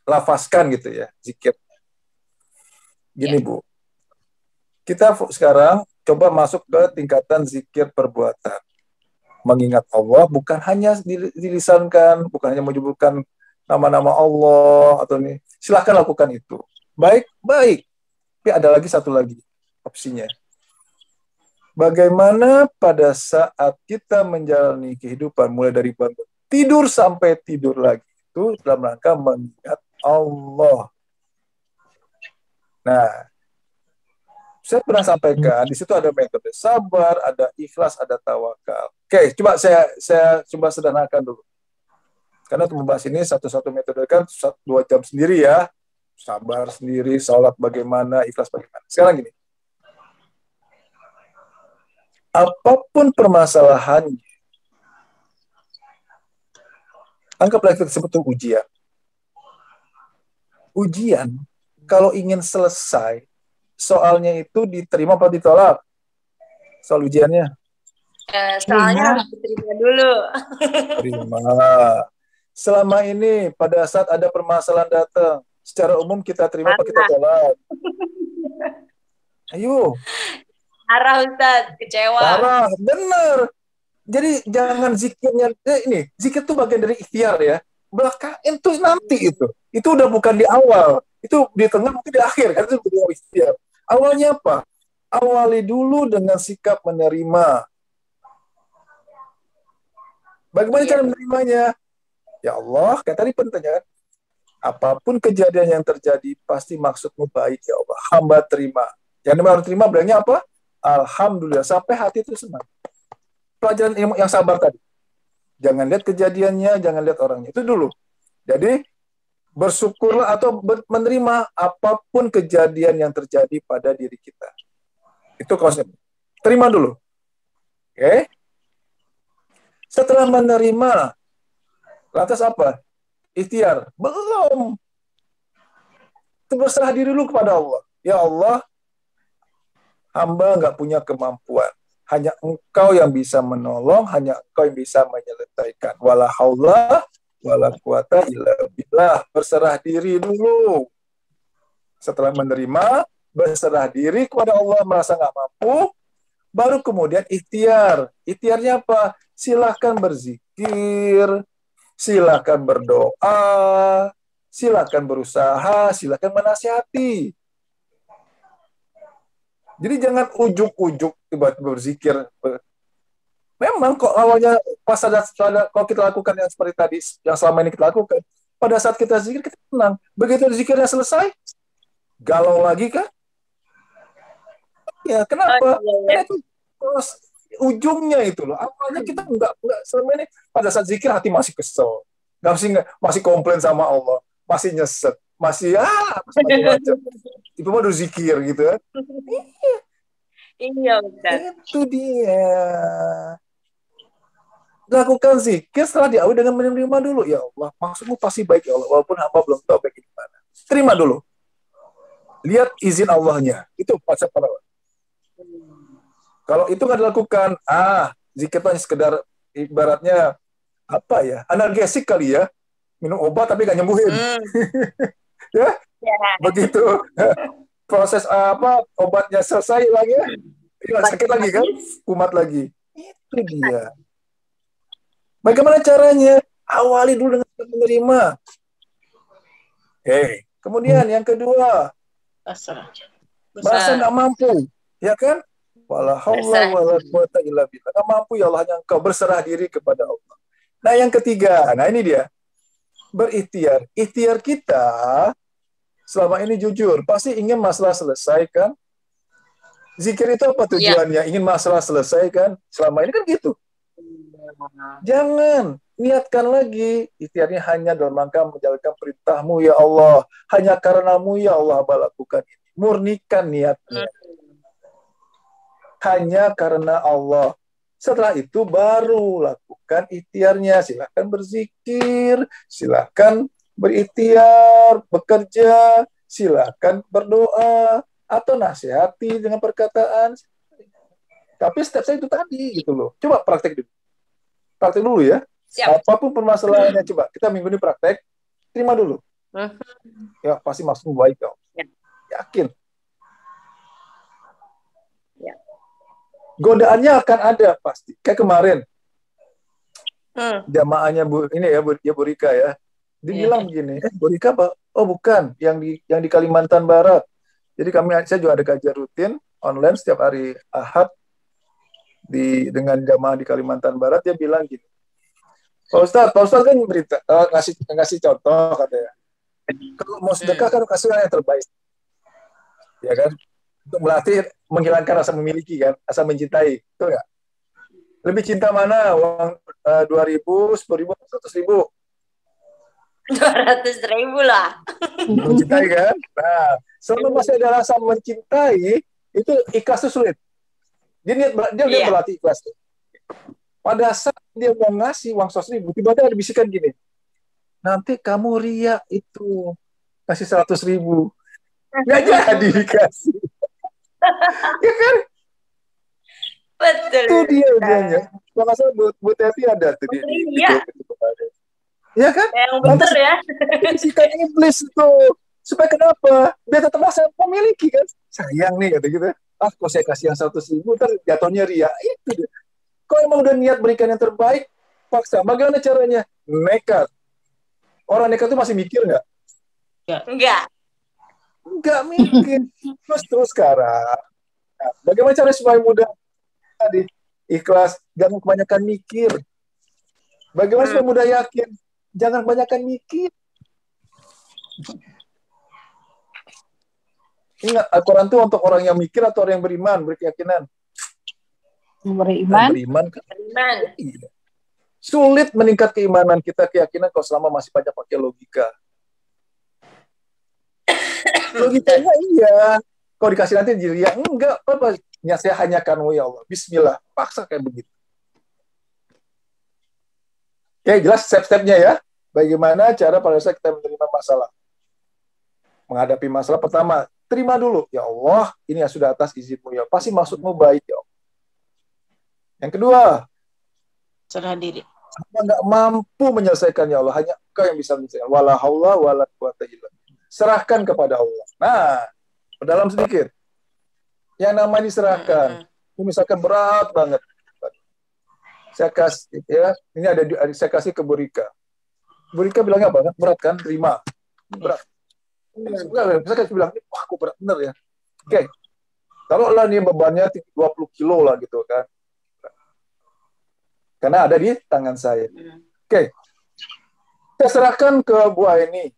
lafazkan gitu ya, zikir. Gini, Bu. Kita sekarang coba masuk ke tingkatan zikir perbuatan. Mengingat Allah bukan hanya dilisankan, bukan hanya menyebutkan nama-nama Allah atau ini. Silahkan lakukan itu. Baik. Tapi ada lagi satu lagi opsinya. Bagaimana pada saat kita menjalani kehidupan mulai dari bangun tidur sampai tidur lagi itu dalam rangka mengingat Allah. Nah, saya pernah sampaikan di situ ada metode sabar, ada ikhlas, ada tawakal. Oke, coba saya coba sederhanakan dulu. Karena untuk membahas ini satu-satu metode kan 2 jam sendiri ya. Sabar sendiri, salat bagaimana, ikhlas bagaimana. Sekarang gini. Apapun permasalahannya, anggaplah itu disebut ujian. Ujian, kalau ingin selesai, soalnya itu diterima atau ditolak? Soal ujiannya? Soalnya harus diterima dulu. Terima. Selama ini, pada saat ada permasalahan datang, secara umum kita terima apa kita tolak? Ayo. Arah Ustaz, kecewa. Parah, bener. Jadi jangan zikirnya, ini, zikir itu bagian dari ikhtiar ya. Belakang itu nanti itu. Itu udah bukan di awal. Itu di tengah, mungkin di akhir. Kan itu beliau ikhtiar. Awalnya apa? Awali dulu dengan sikap menerima. Bagaimana cara menerimanya? Ya Allah, kan tadi pertanyaan. Apapun kejadian yang terjadi, pasti maksudmu baik ya Allah. Hamba terima. Yang namanya terima bilangnya apa? Alhamdulillah. Sampai hati itu senang. Pelajaran yang sabar tadi. Jangan lihat kejadiannya, jangan lihat orangnya. Itu dulu. Jadi, bersyukurlah atau menerima apapun kejadian yang terjadi pada diri kita. Itu konsep. Terima dulu. Oke? Setelah menerima, lantas apa? Ikhtiar. Belum. Itu berserah diri dulu kepada Allah. Ya Allah, hamba nggak punya kemampuan. Hanya Engkau yang bisa menolong, hanya Engkau yang bisa menyelesaikan. Wala haula wala quwata illa billah. Berserah diri dulu. Setelah menerima, berserah diri kepada Allah, merasa nggak mampu, baru kemudian ikhtiar. Ikhtiarnya apa? Silahkan berzikir, silahkan berdoa, silahkan berusaha, silahkan menasihati. Jadi jangan ujuk-ujuk tiba-tiba berzikir. Memang kok awalnya pas ada kalau kita lakukan yang seperti tadi, yang selama ini kita lakukan, pada saat kita zikir kita tenang. Begitu zikirnya selesai, galau lagi kan? Ya, kenapa? iya, iya. Karena itu terus ujungnya itu loh. Awalnya kita enggak selama ini pada saat zikir hati masih kesel. Masih komplain sama Allah, masih nyesek, masih macam-macam. Itu mah udah zikir gitu kan. Iya, Ustaz. Itu dia. Lakukan zikir setelah diawali dengan menerima dulu. Ya Allah, maksudmu pasti baik ya Allah. Walaupun hamba belum tahu baik gimana. Terima dulu. Lihat izin Allahnya. Itu konsep perawat. Kalau itu nggak dilakukan, zikir itu hanya sekedar ibaratnya apa ya, analgesik kali ya, minum obat tapi nggak nyembuhin. Ya, begitu proses obatnya selesai lagi, sakit lagi kan, kumat lagi. Itu dia. Bagaimana caranya? Awali dulu dengan menerima. Kemudian yang kedua, merasa nggak mampu, ya kan? Wala haula wala quwata illa billah. Nggak mampu ya Allah, hanya Engkau, berserah diri kepada Allah. Nah yang ketiga, ini dia, berikhtiar. Ikhtiar kita selama ini jujur, pasti ingin masalah selesai kan? Zikir itu apa tujuannya? Ingin masalah selesai kan? Selama ini kan gitu. Jangan niatkan lagi, ikhtiarnya hanya dalam rangka menjalankan perintah-Mu ya Allah. Hanya karena-Mu ya Allah hamba lakukan ini. Murnikan niatnya. Hanya karena Allah. Setelah itu baru lakukan ikhtiarnya. Silakan berzikir, silakan berikhtiar, bekerja, silakan berdoa, atau nasihati dengan perkataan. Tapi step saya itu tadi gitu loh. Coba praktek dulu. Praktek dulu ya. Siap. Apapun permasalahannya, coba kita minggu ini praktek, terima dulu. Ya pasti maksudmu baik kok. Yakin. Godaannya akan ada pasti. Kayak kemarin jamaahnya Bu Rika ya. Dia bilang begini, Bu Rika Pak? Oh bukan, yang di Kalimantan Barat. Jadi saya juga ada kajian rutin online setiap hari Ahad dengan jamaah di Kalimantan Barat. Dia bilang gini, Pak Ustadz kan ngasih contoh katanya. Kalau mau sedekah kan kasih yang terbaik, ya kan? Untuk melatih menghilangkan rasa memiliki kan, rasa mencintai, betul nggak? Lebih cinta mana? Uang 2.000, 10.000, 100.000? 200.000 lah. Mencintai kan? Nah, selama masih ada rasa mencintai, itu ikhlas itu sulit. Dia berlatih ikhlas. Pada saat dia mau ngasih uang 100.000, tiba-tiba ada bisikan gini, nanti kamu ria itu kasih 100.000, nggak jadi dikasih. Ya kan? Betul. Itu dia ujiannya. Kalau nggak salah Bu Teti ada tuh di ya kan? Yang bener ya. Bisikan iblis itu. Supaya kenapa? Biar tetap rasa memiliki kan. Sayang nih kata gitu. Kok saya kasih yang 100.000, ntar jatuhnya ria. Itu dia. Kok emang udah niat berikan yang terbaik, paksa. Bagaimana caranya? Nekat. Orang nekat itu masih mikir nggak? Enggak mikir. Terus sekarang. Nah, bagaimana cara supaya mudah tadi ikhlas, jangan kebanyakan mikir. Bagaimana supaya mudah yakin? Jangan kebanyakan mikir. Ingat, Al-Quran itu untuk orang yang mikir atau orang yang beriman, berkeyakinan. Beriman. Sulit meningkat keimanan kita, keyakinan kalau selama masih banyak pakai logika. Logikanya iya. Kalau dikasih nanti jadi ya enggak apa-apa. Saya hanya kamu ya Allah. Bismillah. Paksa kayak begitu. Oke, jelas step-stepnya ya. Bagaimana cara pada saat kita menerima masalah. Menghadapi masalah pertama, terima dulu. Ya Allah, ini yang sudah atas izinmu ya. Pasti maksudmu baik ya Allah. Yang kedua, serah diri. Anda nggak mampu menyelesaikan ya Allah. Hanya Engkau yang bisa menyelesaikan. Wala haula wala quwata illa billah. Serahkan kepada Allah. Nah, perdalam sedikit. Yang namanya diserahkan. Ini misalkan berat banget. Saya kasih ya, ini saya kasih ke Bu Rika. Bu Rika bilangnya banget berat kan? Terima. Berat. Saya bilang, wah kok berat bener ya. Oke. Kalau lah nih bebannya 20 kilo lah gitu kan. Karena ada di tangan saya. Oke. Saya serahkan ke Bu Aini.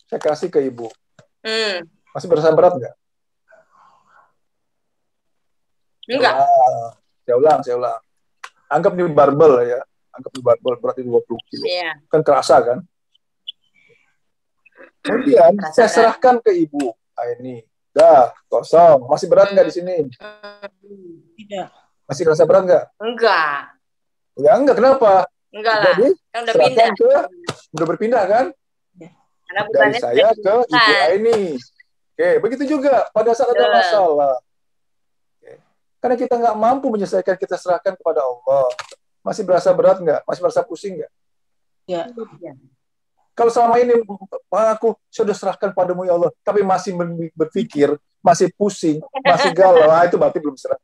Saya kasih ke Ibu. Masih berasa berat nggak? Enggak. Saya ulang. Anggap ini barbel ya. Anggap ini barbel berarti 20 kilo. Iya. Kan kerasa kan? Kemudian Kerasa, saya serahkan ke ibu. Ini, dah kosong. Masih berat nggak di sini? Tidak. Masih kerasa berat nggak? Enggak. Ya enggak, kenapa? Enggak lah. Jadi Kan udah serahkan pindah. udah berpindah kan? Karena Dari bukannya saya ke ibu Aini. Oke, begitu juga pada saat ada masalah. Oke. Karena kita nggak mampu menyelesaikan, kita serahkan kepada Allah. Masih berasa berat nggak? Masih berasa pusing nggak? Ya. Kalau selama ini aku sudah serahkan padamu ya Allah, tapi masih berpikir, masih pusing, masih galau, itu berarti belum serah.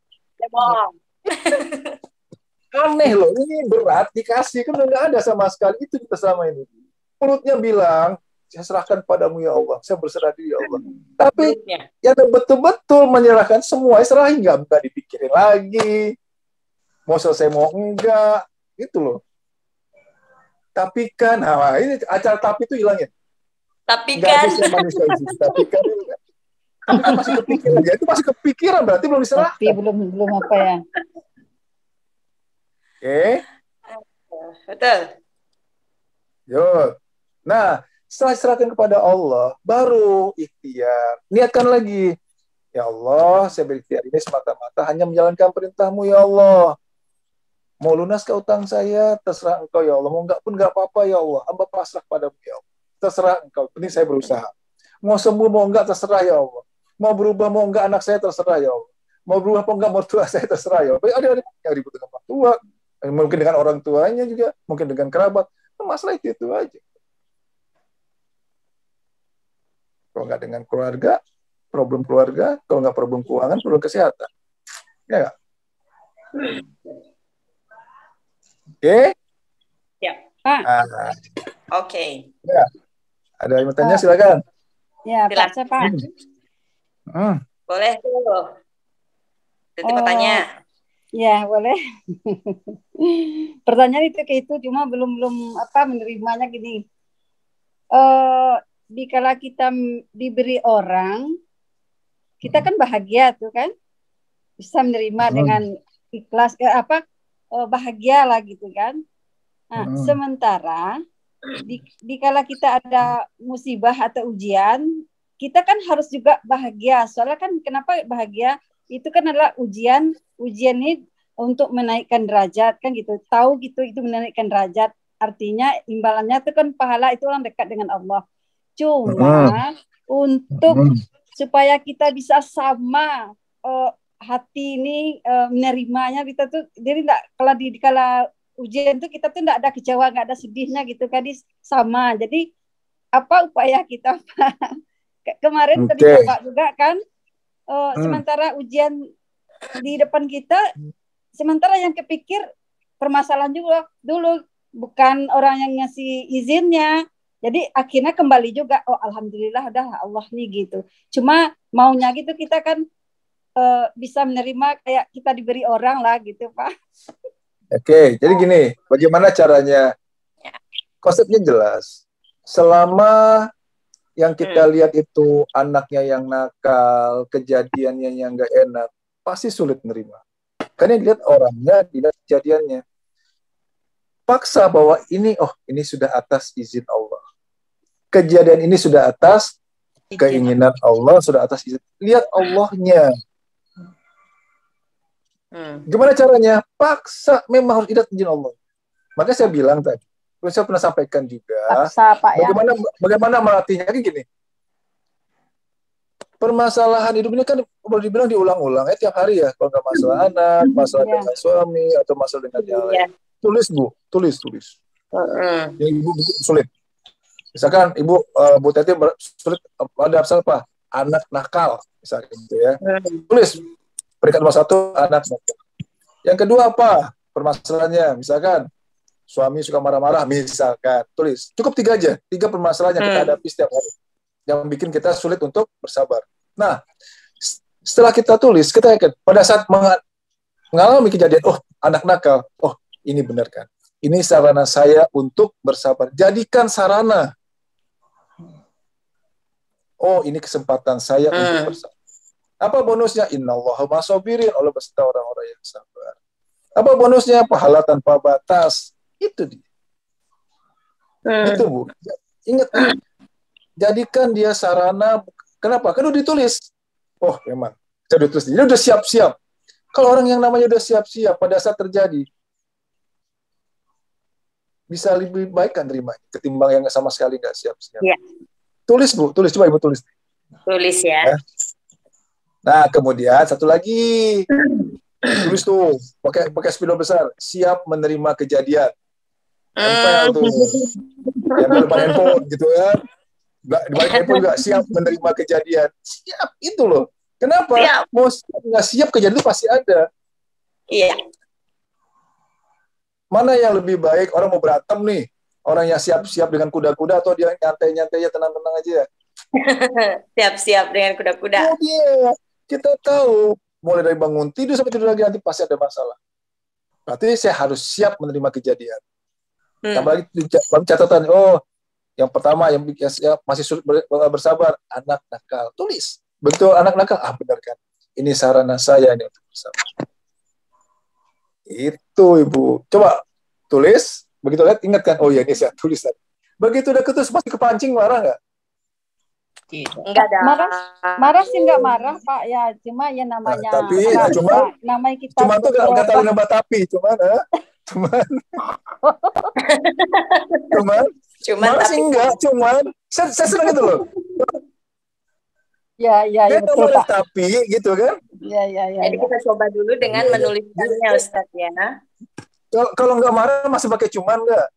Aneh loh, ini berat dikasih, kan nggak ada sama sekali itu kita selama ini. Mulutnya bilang, saya serahkan padamu ya Allah, saya berserah diri ya Allah. Tapi yang betul-betul menyerahkan semua, serahin nggak dipikirin lagi, mau selesai mau enggak, gitu loh. Tapi kan, ini acara tapi itu hilangnya. Tapi nggak kan. bisa manusia isi. Tapi kan masih kepikiran. Ya itu masih kepikiran, berarti belum diserahkan. Tapi belum apa ya. Oke. Betul. Yuk. Nah, setelah serahkan kepada Allah, baru ikhtiar. Niatkan lagi. Ya Allah, saya berikhtiar ini semata-mata hanya menjalankan perintah-Mu ya Allah. Mau lunas ke utang saya, terserah Engkau ya Allah. Mau enggak pun enggak apa-apa ya Allah. Hamba pasrah padamu ya Allah. Terserah Engkau. Penting saya berusaha. Mau sembuh mau enggak terserah ya Allah. Mau berubah mau enggak anak saya terserah ya Allah. Mau berubah mau enggak mertua saya terserah ya Allah. Ada yang ribut dengan orang tua, mungkin dengan orang tuanya juga, mungkin dengan kerabat. Masalah itu aja. Kalau enggak dengan keluarga, problem keluarga. Kalau enggak problem keuangan, problem kesehatan. Ya enggak? Oke? Ya. Oke. Ya. Ada yang mau tanya, silakan. Ya, Pak, saya Pak. Boleh tuh. Jadi mau tanya. Ya, boleh. Pertanyaan itu kayak itu, cuma belum menerimanya gini. Dikala kita diberi orang, kita kan bahagia tuh kan, bisa menerima dengan ikhlas, bahagia lah gitu kan. Nah, sementara dikala kita ada musibah atau ujian, kita kan harus juga bahagia. Soalnya kan kenapa bahagia? Itu kan adalah ujian ini untuk menaikkan derajat kan gitu. Tahu gitu itu menaikkan derajat. Artinya imbalannya itu kan pahala, itu orang dekat dengan Allah. Cuma untuk supaya kita bisa sama hati ini menerimanya, kita tuh jadi enggak, kalau dikala ujian tuh kita tuh enggak ada kecewa, enggak ada sedihnya gitu kan, sama. Jadi apa upaya kita Pak? Kemarin tadi Bapak juga kan sementara ujian di depan kita, sementara yang kepikir permasalahan juga dulu, bukan orang yang ngasih izinnya. Jadi akhirnya kembali juga, alhamdulillah udah Allah nih gitu. Cuma maunya gitu kita kan bisa menerima kayak kita diberi orang lah gitu Pak. Oke, jadi gini, bagaimana caranya? Konsepnya jelas. Selama yang kita lihat itu anaknya yang nakal, kejadiannya yang nggak enak, pasti sulit menerima. Karena dilihat orangnya, dilihat kejadiannya. Paksa bahwa ini sudah atas izin Allah. Kejadian ini sudah atas keinginan Allah, sudah atas izin. Lihat Allahnya. Gimana caranya? Paksa, memang harus lihat izin Allah. Makanya saya bilang tadi, saya pernah sampaikan juga, paksa, Pak, ya. Bagaimana melatihnya kan gini. Permasalahan hidup ini kan boleh dibilang diulang-ulang tiap hari ya. Kalau nggak masalah anak, masalah dengan suami, atau masalah dengan yang lain. Tulis Bu, tulis. Yang Ibu sulit. Misalkan Ibu, Bu Teti sulit, ada apa? Anak nakal, misalkan gitu ya. Tulis. Peringkat nomor 1, anak nakal. Yang kedua apa? Permasalahannya, misalkan suami suka marah-marah, misalkan. Tulis. Cukup 3 aja. 3 permasalahan yang kita hadapi setiap hari. Yang bikin kita sulit untuk bersabar. Nah, setelah kita tulis, kita yakin pada saat mengalami kejadian, anak nakal, ini benar kan? Ini sarana saya untuk bersabar. Jadikan sarana. Ini kesempatan saya untuk bersabar. Apa bonusnya? Innallaha masabirin, Allah beserta orang-orang yang sabar. Apa bonusnya? Pahala tanpa batas. Itu dia. Itu Bu. Ingat, jadikan dia sarana. Kenapa? Kan udah ditulis. Oh memang. Saya udah tulis. Dia udah siap-siap. Kalau orang yang namanya udah siap-siap pada saat terjadi, bisa lebih baik kan terima ketimbang yang sama sekali nggak siap-siap. Ya. Tulis Bu, tulis, coba Ibu tulis. Tulis ya. Nah, kemudian satu lagi. Tulis tuh, pakai spidol besar, siap menerima kejadian. Tempel tuh. Yang di depan handphone gitu ya. Di balik handphone juga siap menerima kejadian. Siap itu loh. Kenapa? Siap. Mau nggak siap kejadian itu pasti ada. Iya. Mana yang lebih baik? Orang mau berantem nih. Orang yang siap-siap dengan kuda-kuda atau dia nyantai-nyantai tenang-tenang aja. Siap-siap dengan kuda-kuda. Oh iya, kita tahu mulai dari bangun tidur sampai tidur lagi nanti pasti ada masalah. Berarti saya harus siap menerima kejadian. Tambah lagi catatan. Oh, yang pertama yang masih sulit bersabar, anak nakal. Tulis. Betul anak nakal. Ah benar kan. Ini sarana saya ini untuk bersabar. Itu Ibu. Coba tulis. Begitu lihat ingatkan. Oh iya ini saya tulis tadi. Begitu udah ketus pasti kepancing, marah nggak? Enggak ada. Marah sih nggak marah Pak ya, cuma ya namanya. Nah, tapi ya, namanya kita. Cuma tuh nggak tahu nembak tapi, cuman marah sih enggak, cuman saya senang itu loh. Ya betul Pak. Tapi gitu kan? Ya. Jadi kita coba dulu dengan menuliskannya Ustadz ya. Kalau nggak marah masih pakai cuman nggak?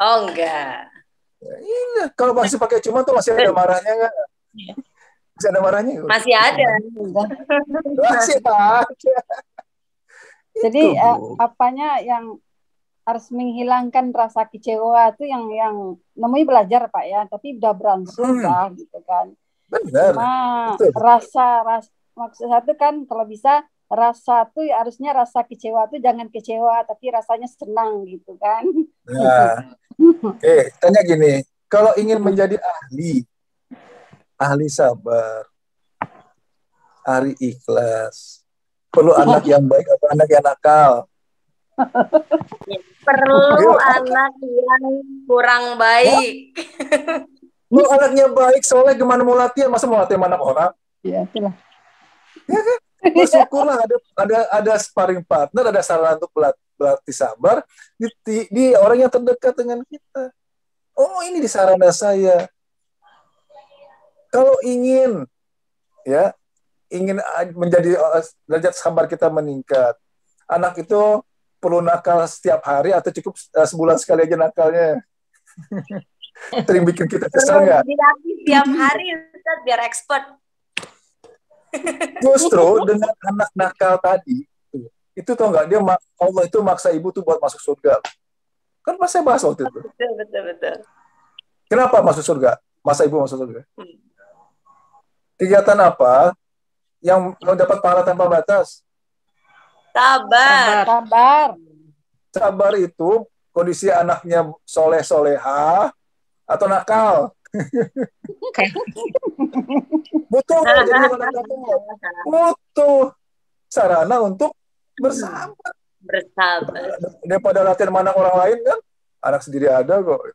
Oh enggak. Ya, iya, kalau masih pakai cuman tuh masih ada marahnya nggak? Masih ada marahnya? Masih ada. Masih ada. Jadi apanya yang harus menghilangkan rasa kecewa itu yang namanya belajar Pak ya, tapi udah berangsur lah gitu kan. Benar. Cuma rasa maksud saya itu kan kalau bisa rasa tuh harusnya rasa kecewa tuh jangan kecewa tapi rasanya senang gitu kan. Nah, tanya gini, kalau ingin menjadi ahli sabar, ahli ikhlas, perlu anak yang baik atau anak yang nakal? Perlu anak yang kurang baik. Lu anaknya baik, soleh, gimana mau latihan? Masa mau latihan anak orang? Iya, itulah. Ya kan? Bersyukurlah ada sparring partner, ada sarana untuk berlatih sabar di orang yang terdekat dengan kita. Oh, ini di sarana saya. Kalau ingin menjadi derajat sabar kita meningkat, anak itu perlu nakal setiap hari atau cukup sebulan sekali aja nakalnya? Sering bikin kita kesal nggak? Dilatih tiap hari Ustaz, biar expert. Justru dengan anak nakal tadi itu tau nggak, dia Allah itu maksa ibu tuh buat masuk surga. Kan pas saya bahas waktu itu. Betul. Kenapa masuk surga? Masa ibu masuk surga? Kegiatan apa yang dapat pahala tanpa batas? Sabar itu kondisi anaknya soleh-soleha atau nakal. Butuh sarana untuk bersabar. Daripada latihan mana orang lain kan, anak sendiri ada kok.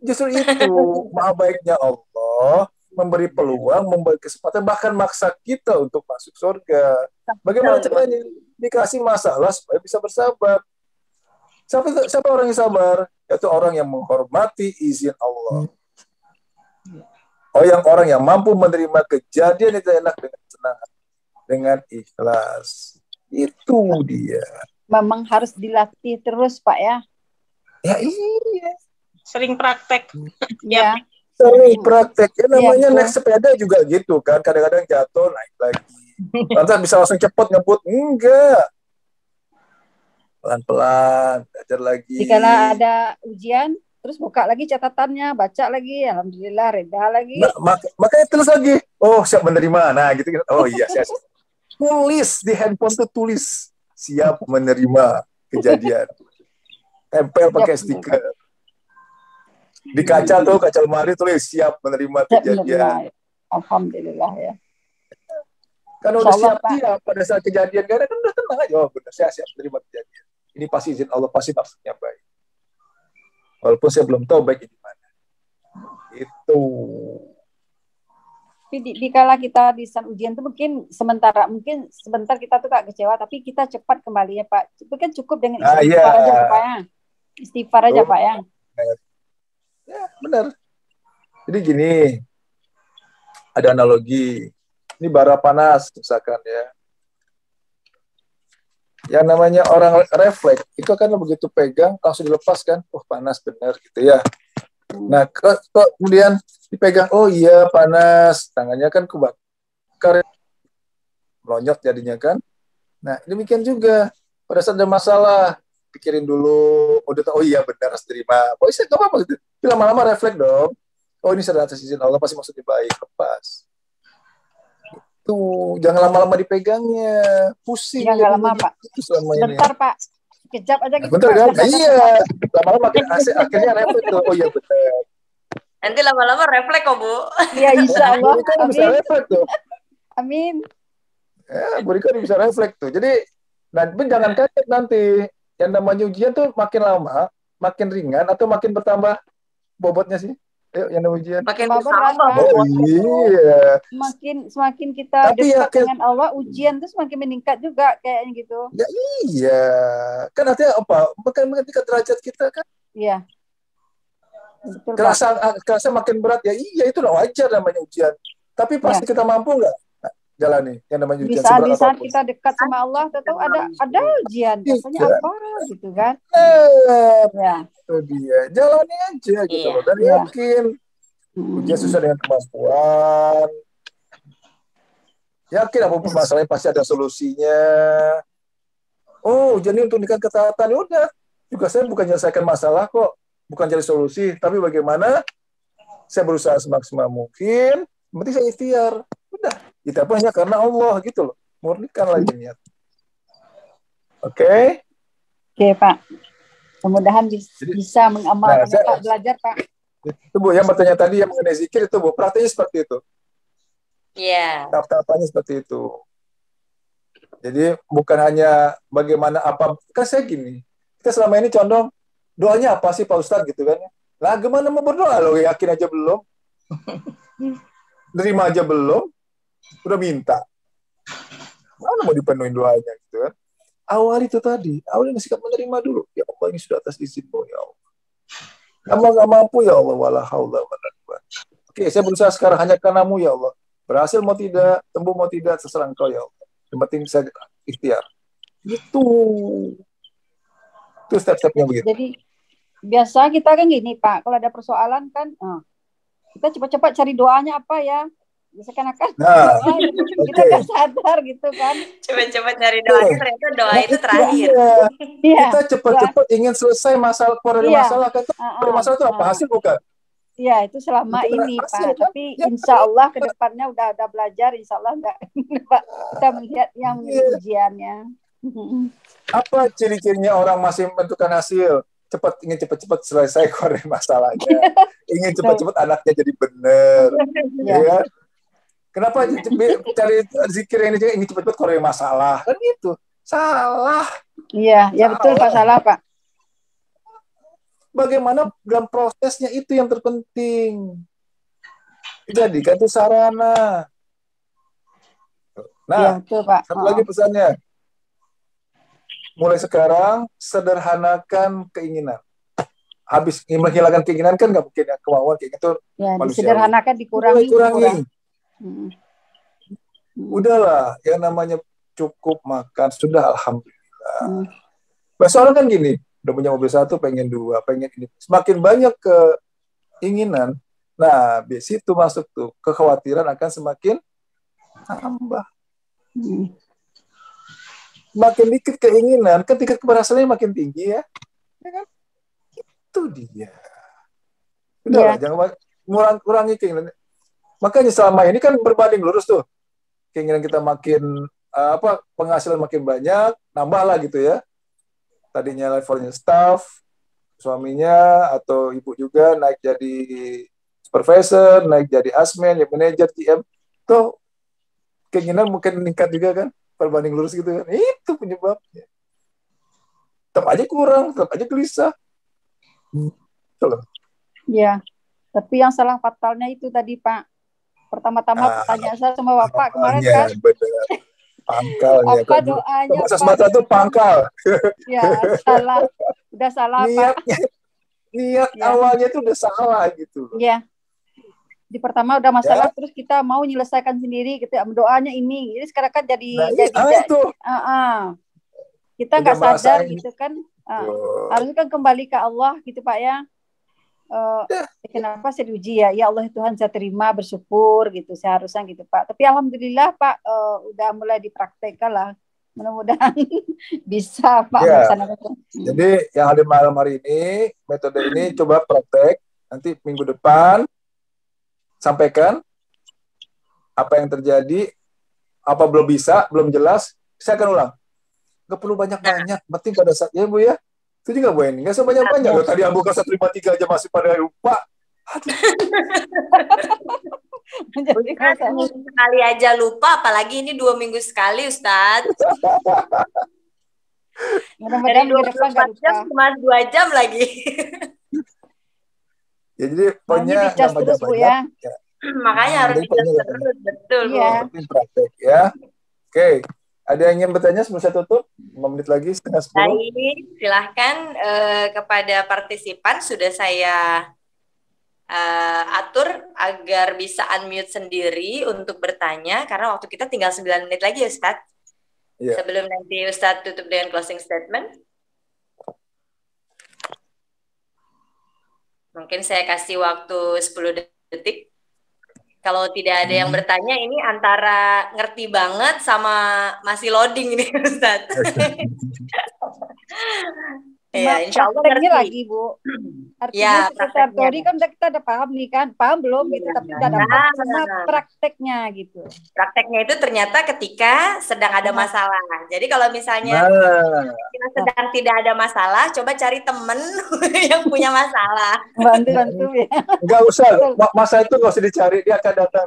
Justru itu maha baiknya Allah memberi peluang, memberi kesempatan, bahkan maksa kita untuk masuk surga. Bagaimana caranya? Dikasih masalah supaya bisa bersabar. Siapa orang yang sabar? Yaitu orang yang menghormati izin Allah. Orang yang mampu menerima kejadian itu enak dengan senang, dengan ikhlas. Itu dia. Memang harus dilatih terus Pak ya. Ya iya. Sering praktek. Ya. Sering praktek. Ya, namanya naik sepeda juga gitu kan. Kadang-kadang jatuh, naik lagi. Lantas bisa langsung cepet ngebut. Enggak. Pelan-pelan, belajar lagi. Jika ada ujian, terus buka lagi catatannya, baca lagi, alhamdulillah, reda lagi. Makanya terus lagi. Oh, siap menerima. Nah, gitu. Oh iya, siap. Tulis di handphone tuh tulis. Siap menerima kejadian. Tempel pakai stiker. Di kaca tuh, kaca lemari tulis siap menerima kejadian. Alhamdulillah ya. Kan Insya udah Allah, Pak. siap-siap pada saat kejadian gak ada, kan udah tenang aja. Oh benar, saya siap terima kejadian. Ini pasti izin Allah, pasti maksudnya baik. Walaupun saya belum tahu baik di mana. Itu. Tapi dikala kita di saat ujian itu mungkin sebentar kita tuh Kak kecewa, tapi kita cepat kembali ya Pak. Itu kan cukup dengan istighfar aja Pak ya. Istighfar aja Pak ya. Ya benar. Jadi gini, ada analogi. Ini bara panas misalkan ya. Yang namanya orang refleks itu kan begitu pegang langsung dilepaskan. Oh panas benar gitu ya. Nah kok kemudian dipegang, oh iya panas, tangannya kan kebakar, melonyot jadinya kan. Nah demikian juga pada saat ada masalah pikirin dulu, udah tahu, oh iya benar harus terima. Oh iya gak apa-apa gitu. Tapi lama-lama refleks dong. Oh ini sudah atas izin Allah, pasti maksudnya baik, lepas. Tuh, jangan lama-lama dipegangnya, pusing. Ya nggak lama Pak. Sebentar Pak, kejap aja gitu. Bentar kan? Iya, lama-lama akhirnya refleks tuh. Oh iya benar. Nanti lama-lama refleks kok Bu. Iya insya Allah. Kan bisa refleks tuh. Amin. Ya, Bu Rika bisa refleks tuh. Jadi, jangan kaget nanti. Yang namanya ujian tuh makin lama, makin ringan atau makin bertambah bobotnya sih? Ayo, yang namanya ujian. Makin bertambah. Oh iya. Semakin kita Tapi dekat ya, dengan Allah, ujian tuh semakin meningkat juga kayaknya gitu. Ya iya. Kan artinya apa? Makin meningkat derajat kita kan. Iya. Betul, Kerasa makin berat ya. Iya, itu udah wajar namanya ujian. Tapi pasti kita mampu nggak jalani yang namanya ujian? Di saat kita dekat sama Allah, tentu ada ujian. Biasanya apa gitu kan? Ya. Itu dia. Jalani aja gitu loh. Dan yakin ujian sesuai dengan kemampuan. Yakin apapun masalahnya pasti ada solusinya. Oh, ujian ini untuk meningkatkan ketaatan. Ya udah. Juga saya bukan menyelesaikan masalah kok. Bukan cari solusi, tapi bagaimana saya berusaha semaksimal mungkin, berarti saya ikhtiar. Udah, kita pun hanya karena Allah gitu loh. Murnikan lagi niat. Oke? Oke, Pak. Mudah-mudahan bisa mengamalkan Pak, belajar, Pak. Itu Bu, yang bertanya tadi yang mengenai zikir itu Bu, praktiknya seperti itu. Iya. Tahap-tahapannya seperti itu. Jadi bukan hanya bagaimana apa, kan saya gini, kita selama ini condong, doanya apa sih Pak Ustadz gitu kan? Lah gimana mau berdoa lo, yakin aja belum? Nerima aja belum? Udah minta. Mana mau dipenuhin doanya gitu kan? Awal itu tadi, awal ini sikap menerima dulu. Ya Allah ini sudah atas izinmu ya Allah. Kamu gak mampu ya Allah, wala haula wala quwwata. Oke, saya berusaha sekarang hanya karenamu ya Allah. Berhasil mau tidak, tembuh mau tidak, terserah engkau ya Allah. Yang penting saya ikhtiar. Gitu. Itu step-stepnya begitu. Jadi biasa kita kan gini Pak, kalau ada persoalan kan kita cepat-cepat cari doanya apa ya, seakan-akan kita nggak sadar gitu kan, cepat-cepat cari doanya, ternyata doa itu terakhir. Kita cepat-cepat ingin selesai masalah, masalah kan, masalah itu apa hasil bukan? Iya, itu selama ini Pak, tapi insya Allah ke depannya udah belajar, insya Allah enggak Pak, kita melihat yang ujiannya. Apa ciri-cirinya orang masih menentukan hasil? Ingin cepat-cepat selesai korek masalahnya, ingin cepat-cepat anaknya jadi benar, ya. Kenapa cari zikir ini ingin cepat-cepat korek masalah? Kan itu salah. Iya, ya betul Pak, salah Pak. Bagaimana dalam prosesnya itu yang terpenting. Jadikan itu sarana. Nah, ya, betul, Pak. Satu lagi pesannya. Mulai sekarang, sederhanakan keinginan. Habis menghilangkan keinginan kan nggak mungkin ya, kemauan kayak gitu. Ya, disederhanakan, dikurangi. Udahlah, yang namanya cukup makan, sudah alhamdulillah. Bahasa orang kan gini, udah punya mobil satu, pengen dua, pengen ini. Semakin banyak keinginan, nah di situ masuk tuh, kekhawatiran akan semakin tambah. Makin dikit keinginan, kan tingkat keberhasilannya makin tinggi ya. Ya kan? Itu dia. Udahlah, jangan kurangi keinginan. Makanya selama ini kan berbanding lurus tuh. Keinginan kita makin penghasilan makin banyak, nambahlah gitu ya. Tadinya levelnya staff, suaminya atau ibu juga naik jadi supervisor, naik jadi asmen, ya manajer, GM. Tuh keinginan mungkin meningkat juga kan, berbanding lurus gitu kan. Itu penyebabnya. Tetap aja kurang, tetap aja gelisah. Gitu loh. Ya, tapi yang salah fatalnya itu tadi Pak. Pertama-tama pertanyaan saya sama Bapak kemarin kan. Benar. Pangkalnya. Apa doanya Bahasa Pak? Sumatera itu pangkal. Ya, salah. Udah salah Pak. Niat awalnya itu udah salah gitu. Iya. Di pertama udah masalah, terus kita mau menyelesaikan sendiri, kita doanya ini. Jadi sekarang kan jadi itu. Kita nggak sadar gitu kan. Harusnya kan kembali ke Allah gitu Pak ya. Kenapa saya diuji ya? Ya Allah Tuhan, saya terima, bersyukur gitu. Seharusnya gitu Pak. Tapi alhamdulillah Pak udah mulai dipraktekkan lah. Mudah-mudahan bisa Pak melaksanakan. Jadi yang ada malam hari ini, metode ini coba praktek. Nanti minggu depan sampaikan apa yang terjadi, apa belum bisa, belum jelas. Saya akan ulang. Nggak perlu banyak-banyak. Penting pada saat ya Bu ya. Itu juga Bu ini. Nggak usah banyak-banyak. Loh, tadi Ambuka 153 aja masih pada lupa. Aduh. Sekali aja lupa, apalagi ini 2 minggu sekali, Ustadz. Dari 24 jam cuma 2 jam lagi. Ya, jadi pokoknya dicas terus Bu ya. Makanya harus dicas terus, betul Bu. Praktek ya. Oke. Ada yang ingin bertanya sebelum saya tutup? 5 menit lagi, setengah 10. Baik, silahkan kepada partisipan sudah saya atur agar bisa unmute sendiri untuk bertanya, karena waktu kita tinggal 9 menit lagi ya Ustadz. Sebelum nanti Ustadz tutup dengan closing statement. Mungkin saya kasih waktu 10 detik. Kalau tidak ada yang bertanya, ini antara ngerti banget sama masih loading ini Ustadz. Ya, insya Allah ngerti lagi Bu. Artinya sekitar teori kan kita udah paham nih kan, paham belum gitu, tapi udah dapat sama prakteknya gitu. Prakteknya itu ternyata ketika sedang ada masalah. Jadi kalau misalnya kita sedang tidak ada masalah, coba cari temen yang punya masalah. Bantu ya. Enggak usah, masa itu nggak usah dicari, dia akan datang.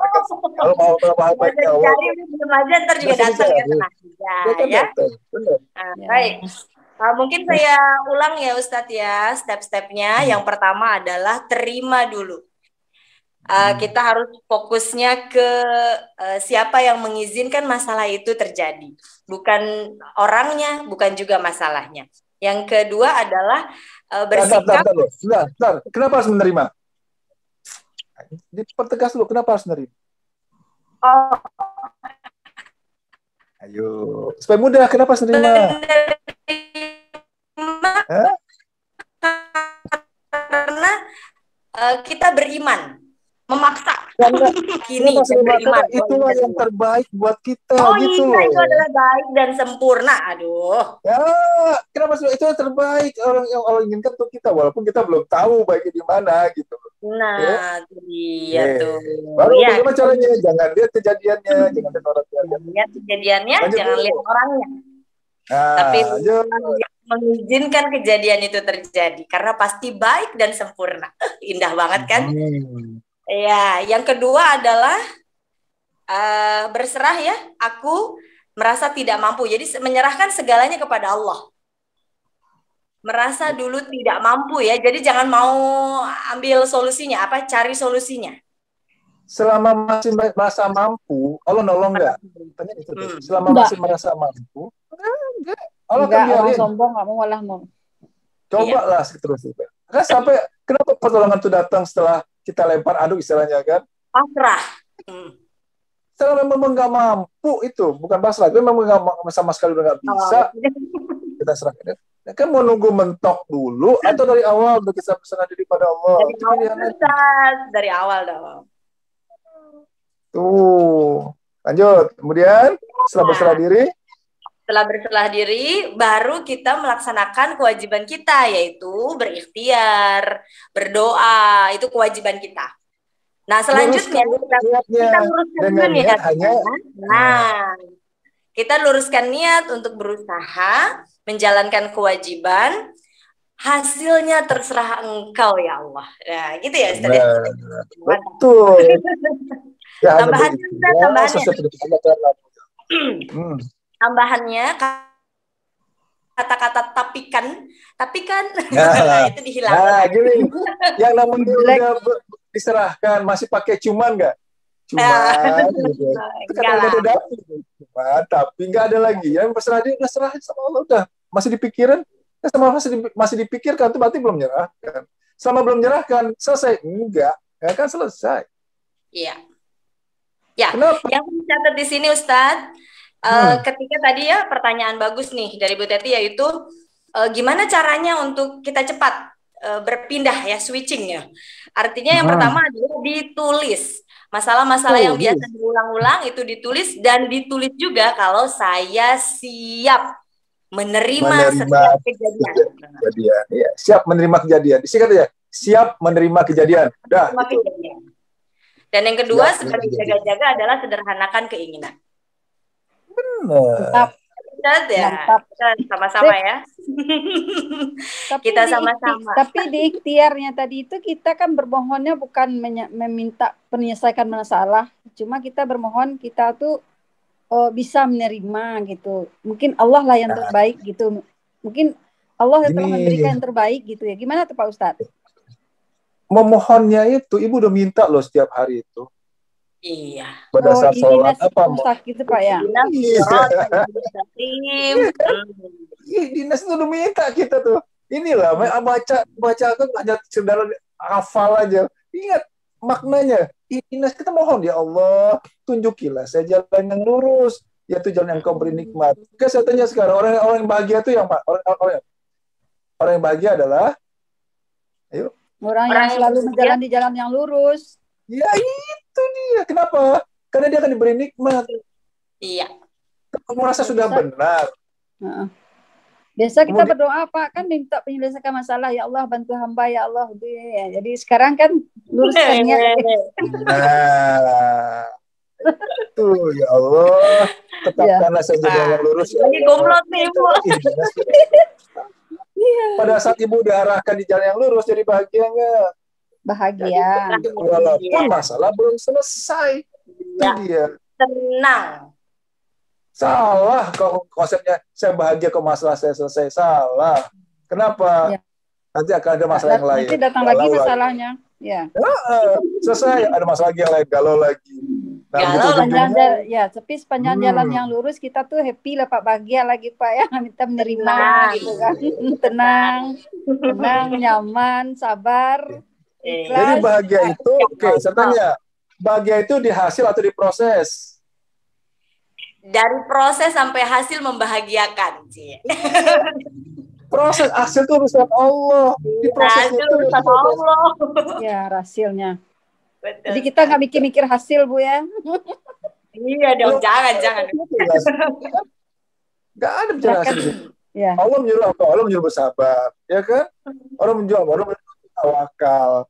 Kalau mau baiknya. Cari belum aja, ntar juga datang ya, tenang ya. Baik. Mungkin saya ulang ya Ustadz ya, step-stepnya. Yang pertama adalah terima dulu. Kita harus fokusnya ke siapa yang mengizinkan masalah itu terjadi. Bukan orangnya, bukan juga masalahnya. Yang kedua adalah bersikap. Bentar. Kenapa harus menerima? Dipertegas dulu, kenapa harus menerima? Ayo, supaya mudah, kenapa harus menerima? Karena kita beriman, memaksa. Kini beriman. Itulah yang terbaik buat kita. Gitu iya, itu adalah baik dan sempurna. Aduh. Ya, kenapa itu yang terbaik orang yang Allah inginkan untuk kita, walaupun kita belum tahu baiknya di mana gitu. Nah, itu dia tuh. Baru bagaimana caranya? Jangan lihat kejadiannya, jangan lihat orangnya. Lihat kejadiannya, jangan lihat orangnya. Tapi mengizinkan kejadian itu terjadi karena pasti baik dan sempurna. Indah banget kan? Ya, yang kedua adalah berserah ya. Aku merasa tidak mampu. Jadi menyerahkan segalanya kepada Allah. Merasa dulu tidak mampu ya. Jadi jangan mau ambil solusinya, cari solusinya. Selama masih merasa mampu, Allah nolong nggak? Tanya itu. Selama masih merasa mampu, enggak. Allah kan biarin. Sombong nggak mau malah mau. Cobalah terus itu. Kan sampai kenapa pertolongan itu datang setelah kita lempar aduk istilahnya kan? Pasrah. Setelah memang nggak mampu itu, bukan pasrah, memang nggak sama sekali udah nggak bisa. Kita serahkan. Kan mau nunggu mentok dulu atau dari awal udah kita berserah diri pada Allah? Dari awal dong. Tuh, lanjut. Kemudian setelah berserah diri. Setelah berserah diri, baru kita melaksanakan kewajiban kita, yaitu berikhtiar, berdoa, itu kewajiban kita. Nah, selanjutnya kita luruskan dulu niatnya. Nah, kita luruskan niat untuk berusaha menjalankan kewajiban. Hasilnya terserah Engkau ya Allah. Nah, gitu ya Ustaz. Betul. Ya, hanya Tambahannya, begitu. Ustaz, Ya, tambahannya. sesuai dengan Allah Ta'ala. Tambahannya kata-kata tapikan Nah, itu dihilangkan. nah gini, yang namanya udah diserahkan masih pakai cuman nggak? Cuman, gitu. Itu Enggak lah. kata-kata dapur. Cuman, tapi nggak ada lagi. Yang berserah dia udah serahin sama Allah udah. Masih dipikirin, ya sama masih dipikirkan itu berarti belum menyerahkan. Selama belum menyerahkan, selesai? Enggak, ya kan selesai. Iya. Ya, Kenapa? yang saya catat di sini Ustadz, ketika tadi ya pertanyaan bagus nih dari Bu Teti, yaitu gimana caranya untuk kita cepat berpindah ya, switching ya. Artinya yang pertama adalah ditulis. Masalah-masalah yang biasa diulang-ulang itu ditulis, dan ditulis juga kalau saya siap menerima setiap kejadian. Ya, siap menerima kejadian. Disingkat ya, siap menerima kejadian. Udah. Dan yang kedua sebagai jaga-jaga adalah sederhanakan keinginan. Benar. Kita sama-sama ya. Kita sama-sama. Tapi di ikhtiarnya tadi itu kita kan bermohonnya bukan meminta menyelesaikan masalah, cuma kita bermohon kita tuh bisa menerima gitu. Mungkin Allah lah yang terbaik gitu. Mungkin Allah yang telah memberikan yang terbaik gitu ya. Gimana tuh Pak Ustadz? Memohonnya itu ibu udah minta loh setiap hari itu. Iya. Pada saat sholat apa sakit itu Pak ya? Dinas itu udah minta kita tuh. Inilah baca kan hanya sekedar hafal aja. Ingat maknanya. Dinas kita mohon ya Allah, tunjukilah saya jalan yang lurus, yaitu jalan yang kau beri nikmat. Oke, saya tanya sekarang orang yang bahagia itu yang orang yang bahagia adalah ayo orang yang selalu menjalani jalan yang lurus. Ya itu dia. Kenapa? Karena dia akan diberi nikmat. Iya. Merasa sudah benar. Biasa kita berdoa Pak, kan minta penyelesaian masalah, ya Allah bantu hamba ya Allah. Jadi sekarang kan luruskan niat. Nah, itu ya Allah, tetapkanlah saya jalan yang lurus. Ini gomlot nih Ibu. Pada saat Ibu diarahkan di jalan yang lurus, jadi bahagia nggak? Bahagia. Walaupun masalah belum selesai. Itu dia. Tenang. Salah konsepnya saya bahagia kok masalah saya selesai. Salah. Kenapa? Nanti akan ada masalah yang lain. Nanti datang lagi masalahnya. Ya. Selesai, ada masalah lagi yang lain, galau lagi. Tapi sepanjang jalan yang lurus kita tuh happy lah Pak, bahagia lagi Pak ya, minta menerima gitu kan. Tenang, nyaman, sabar. Ikhlas. Jadi bahagia itu, saya tanya, bahagia itu di hasil atau di proses? Dari proses sampai hasil membahagiakan sih. Proses hasil itu urusan Allah. Di proses itu urusan Allah. Ya, hasilnya. Betul. Jadi kita nggak mikir-mikir hasil Bu ya. Iya dong, jangan. Nggak ada bicara hasil. Ya. Allah menyuruh apa? Allah menyuruh bersabar, ya kan? Allah menyuruh tawakal.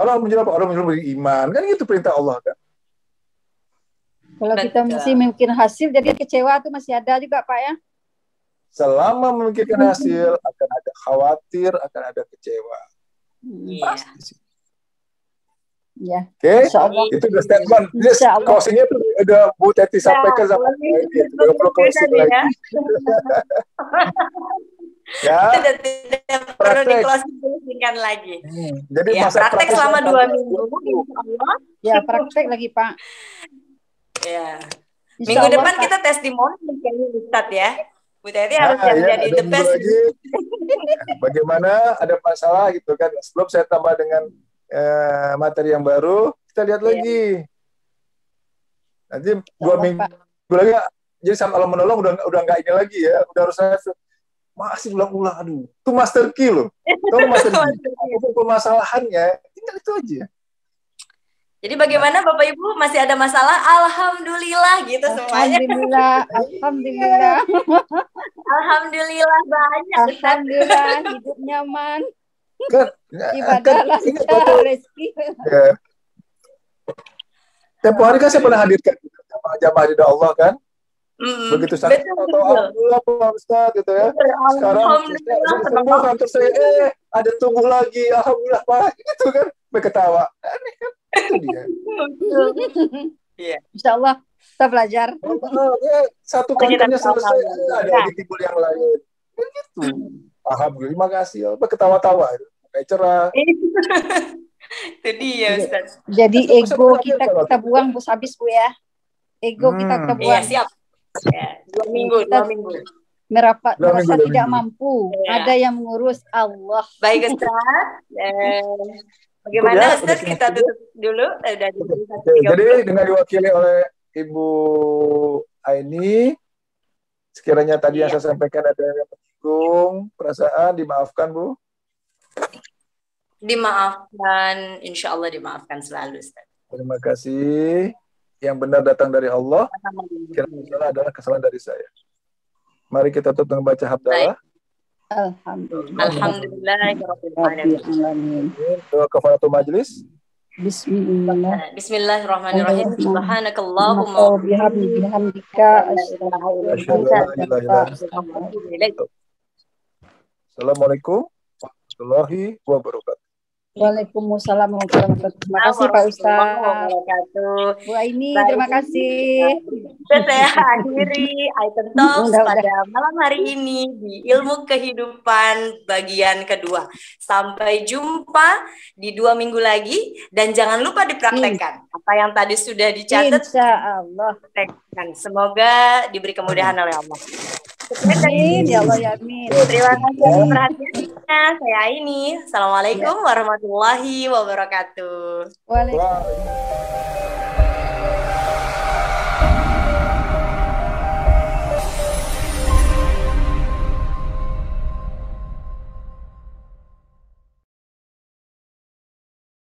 Allah menyuruh apa? Allah menyuruh beriman. Kan itu perintah Allah kan? Kalau kita masih memikir hasil, jadi kecewa tuh masih ada juga Pak ya. Selama memikirkan hasil, akan ada khawatir, akan ada kecewa. Pasti. Ya. Oke, itu udah statement. Closingnya tuh udah Bu Teti sampaikan sama ini. Udah perlu closing lagi. Ya. Tidak perlu di-closing lagi. Jadi praktek selama 2 minggu. Ya, praktek lagi Pak. Ya. Minggu depan kita testimoni kayaknya Ustadz ya. Bu Teti harus jadi the best. Bagaimana ada masalah gitu kan. Sebelum saya tambah dengan materi yang baru, kita lihat lagi. Nanti 2 minggu lagi, jadi sama Allah menolong udah nggak ini lagi ya. Udah harus saya masih ulang-ulang. Aduh, itu master key loh. Tahu master key. Apapun permasalahannya, tinggal itu aja. Jadi bagaimana Bapak Ibu, masih ada masalah? Alhamdulillah gitu semuanya. Alhamdulillah. Alhamdulillah banyak. Alhamdulillah hidup nyaman. Ibadah lancar, rezeki. Tempo hari kan saya pernah hadirkan jamaah di Allah kan. Begitu sakit atau alhamdulillah Pak Ustaz gitu ya. Sekarang sembuh kantor saya ada tumbuh lagi, alhamdulillah Pak gitu kan. Berketawa. Aneh kan? Itu dia. Iya. Insya Allah kita belajar. Ya, satu kontennya selesai, ada di timbul yang lain. Begitu. Paham gue. Terima kasih. Ketawa-tawa. Kayak cerah. Itu dia, Ustaz. Jadi ego kita buang habis Bu ya. Ego kita Iya, buang. siap. Ya, 2 minggu. Merasa minggu. tidak mampu. Ya. Ada yang mengurus Allah. Baik, Ustaz. Bagaimana, Ustaz? Kita tutup dulu. Udah Jadi dengan diwakili oleh Ibu Aini, sekiranya tadi yang saya sampaikan ada yang menyinggung perasaan, dimaafkan Bu. Dimaafkan, insya Allah dimaafkan selalu, Ustaz. Terima kasih. Yang benar datang dari Allah, yang salah adalah kesalahan dari saya. Mari kita tutup dengan baca hamdalah. Alhamdulillahirrahmanirrahim. Doa kafaratul majlis. Bismillahirrahmanirrahim. Subhanakallahumma wa bihamdika asyhadu an la ilaha illa anta. Assalamualaikum warahmatullahi wabarakatuh. Waalaikumsalam warahmatullahi wabarakatuh. Terima kasih Pak Ustaz. Bu Aini, terima kasih. Saya akhiri Item Talks pada malam hari ini di Ilmu Kehidupan bagian kedua. Sampai jumpa di 2 minggu lagi dan jangan lupa dipraktekkan apa yang tadi sudah dicatat. Insya Allah. Semoga diberi kemudahan oleh Allah. Amin, ya Allah ya amin. Terima kasih atas perhatiannya. Saya Aini. Assalamualaikum warahmatullahi wabarakatuh. Waalaikumsalam.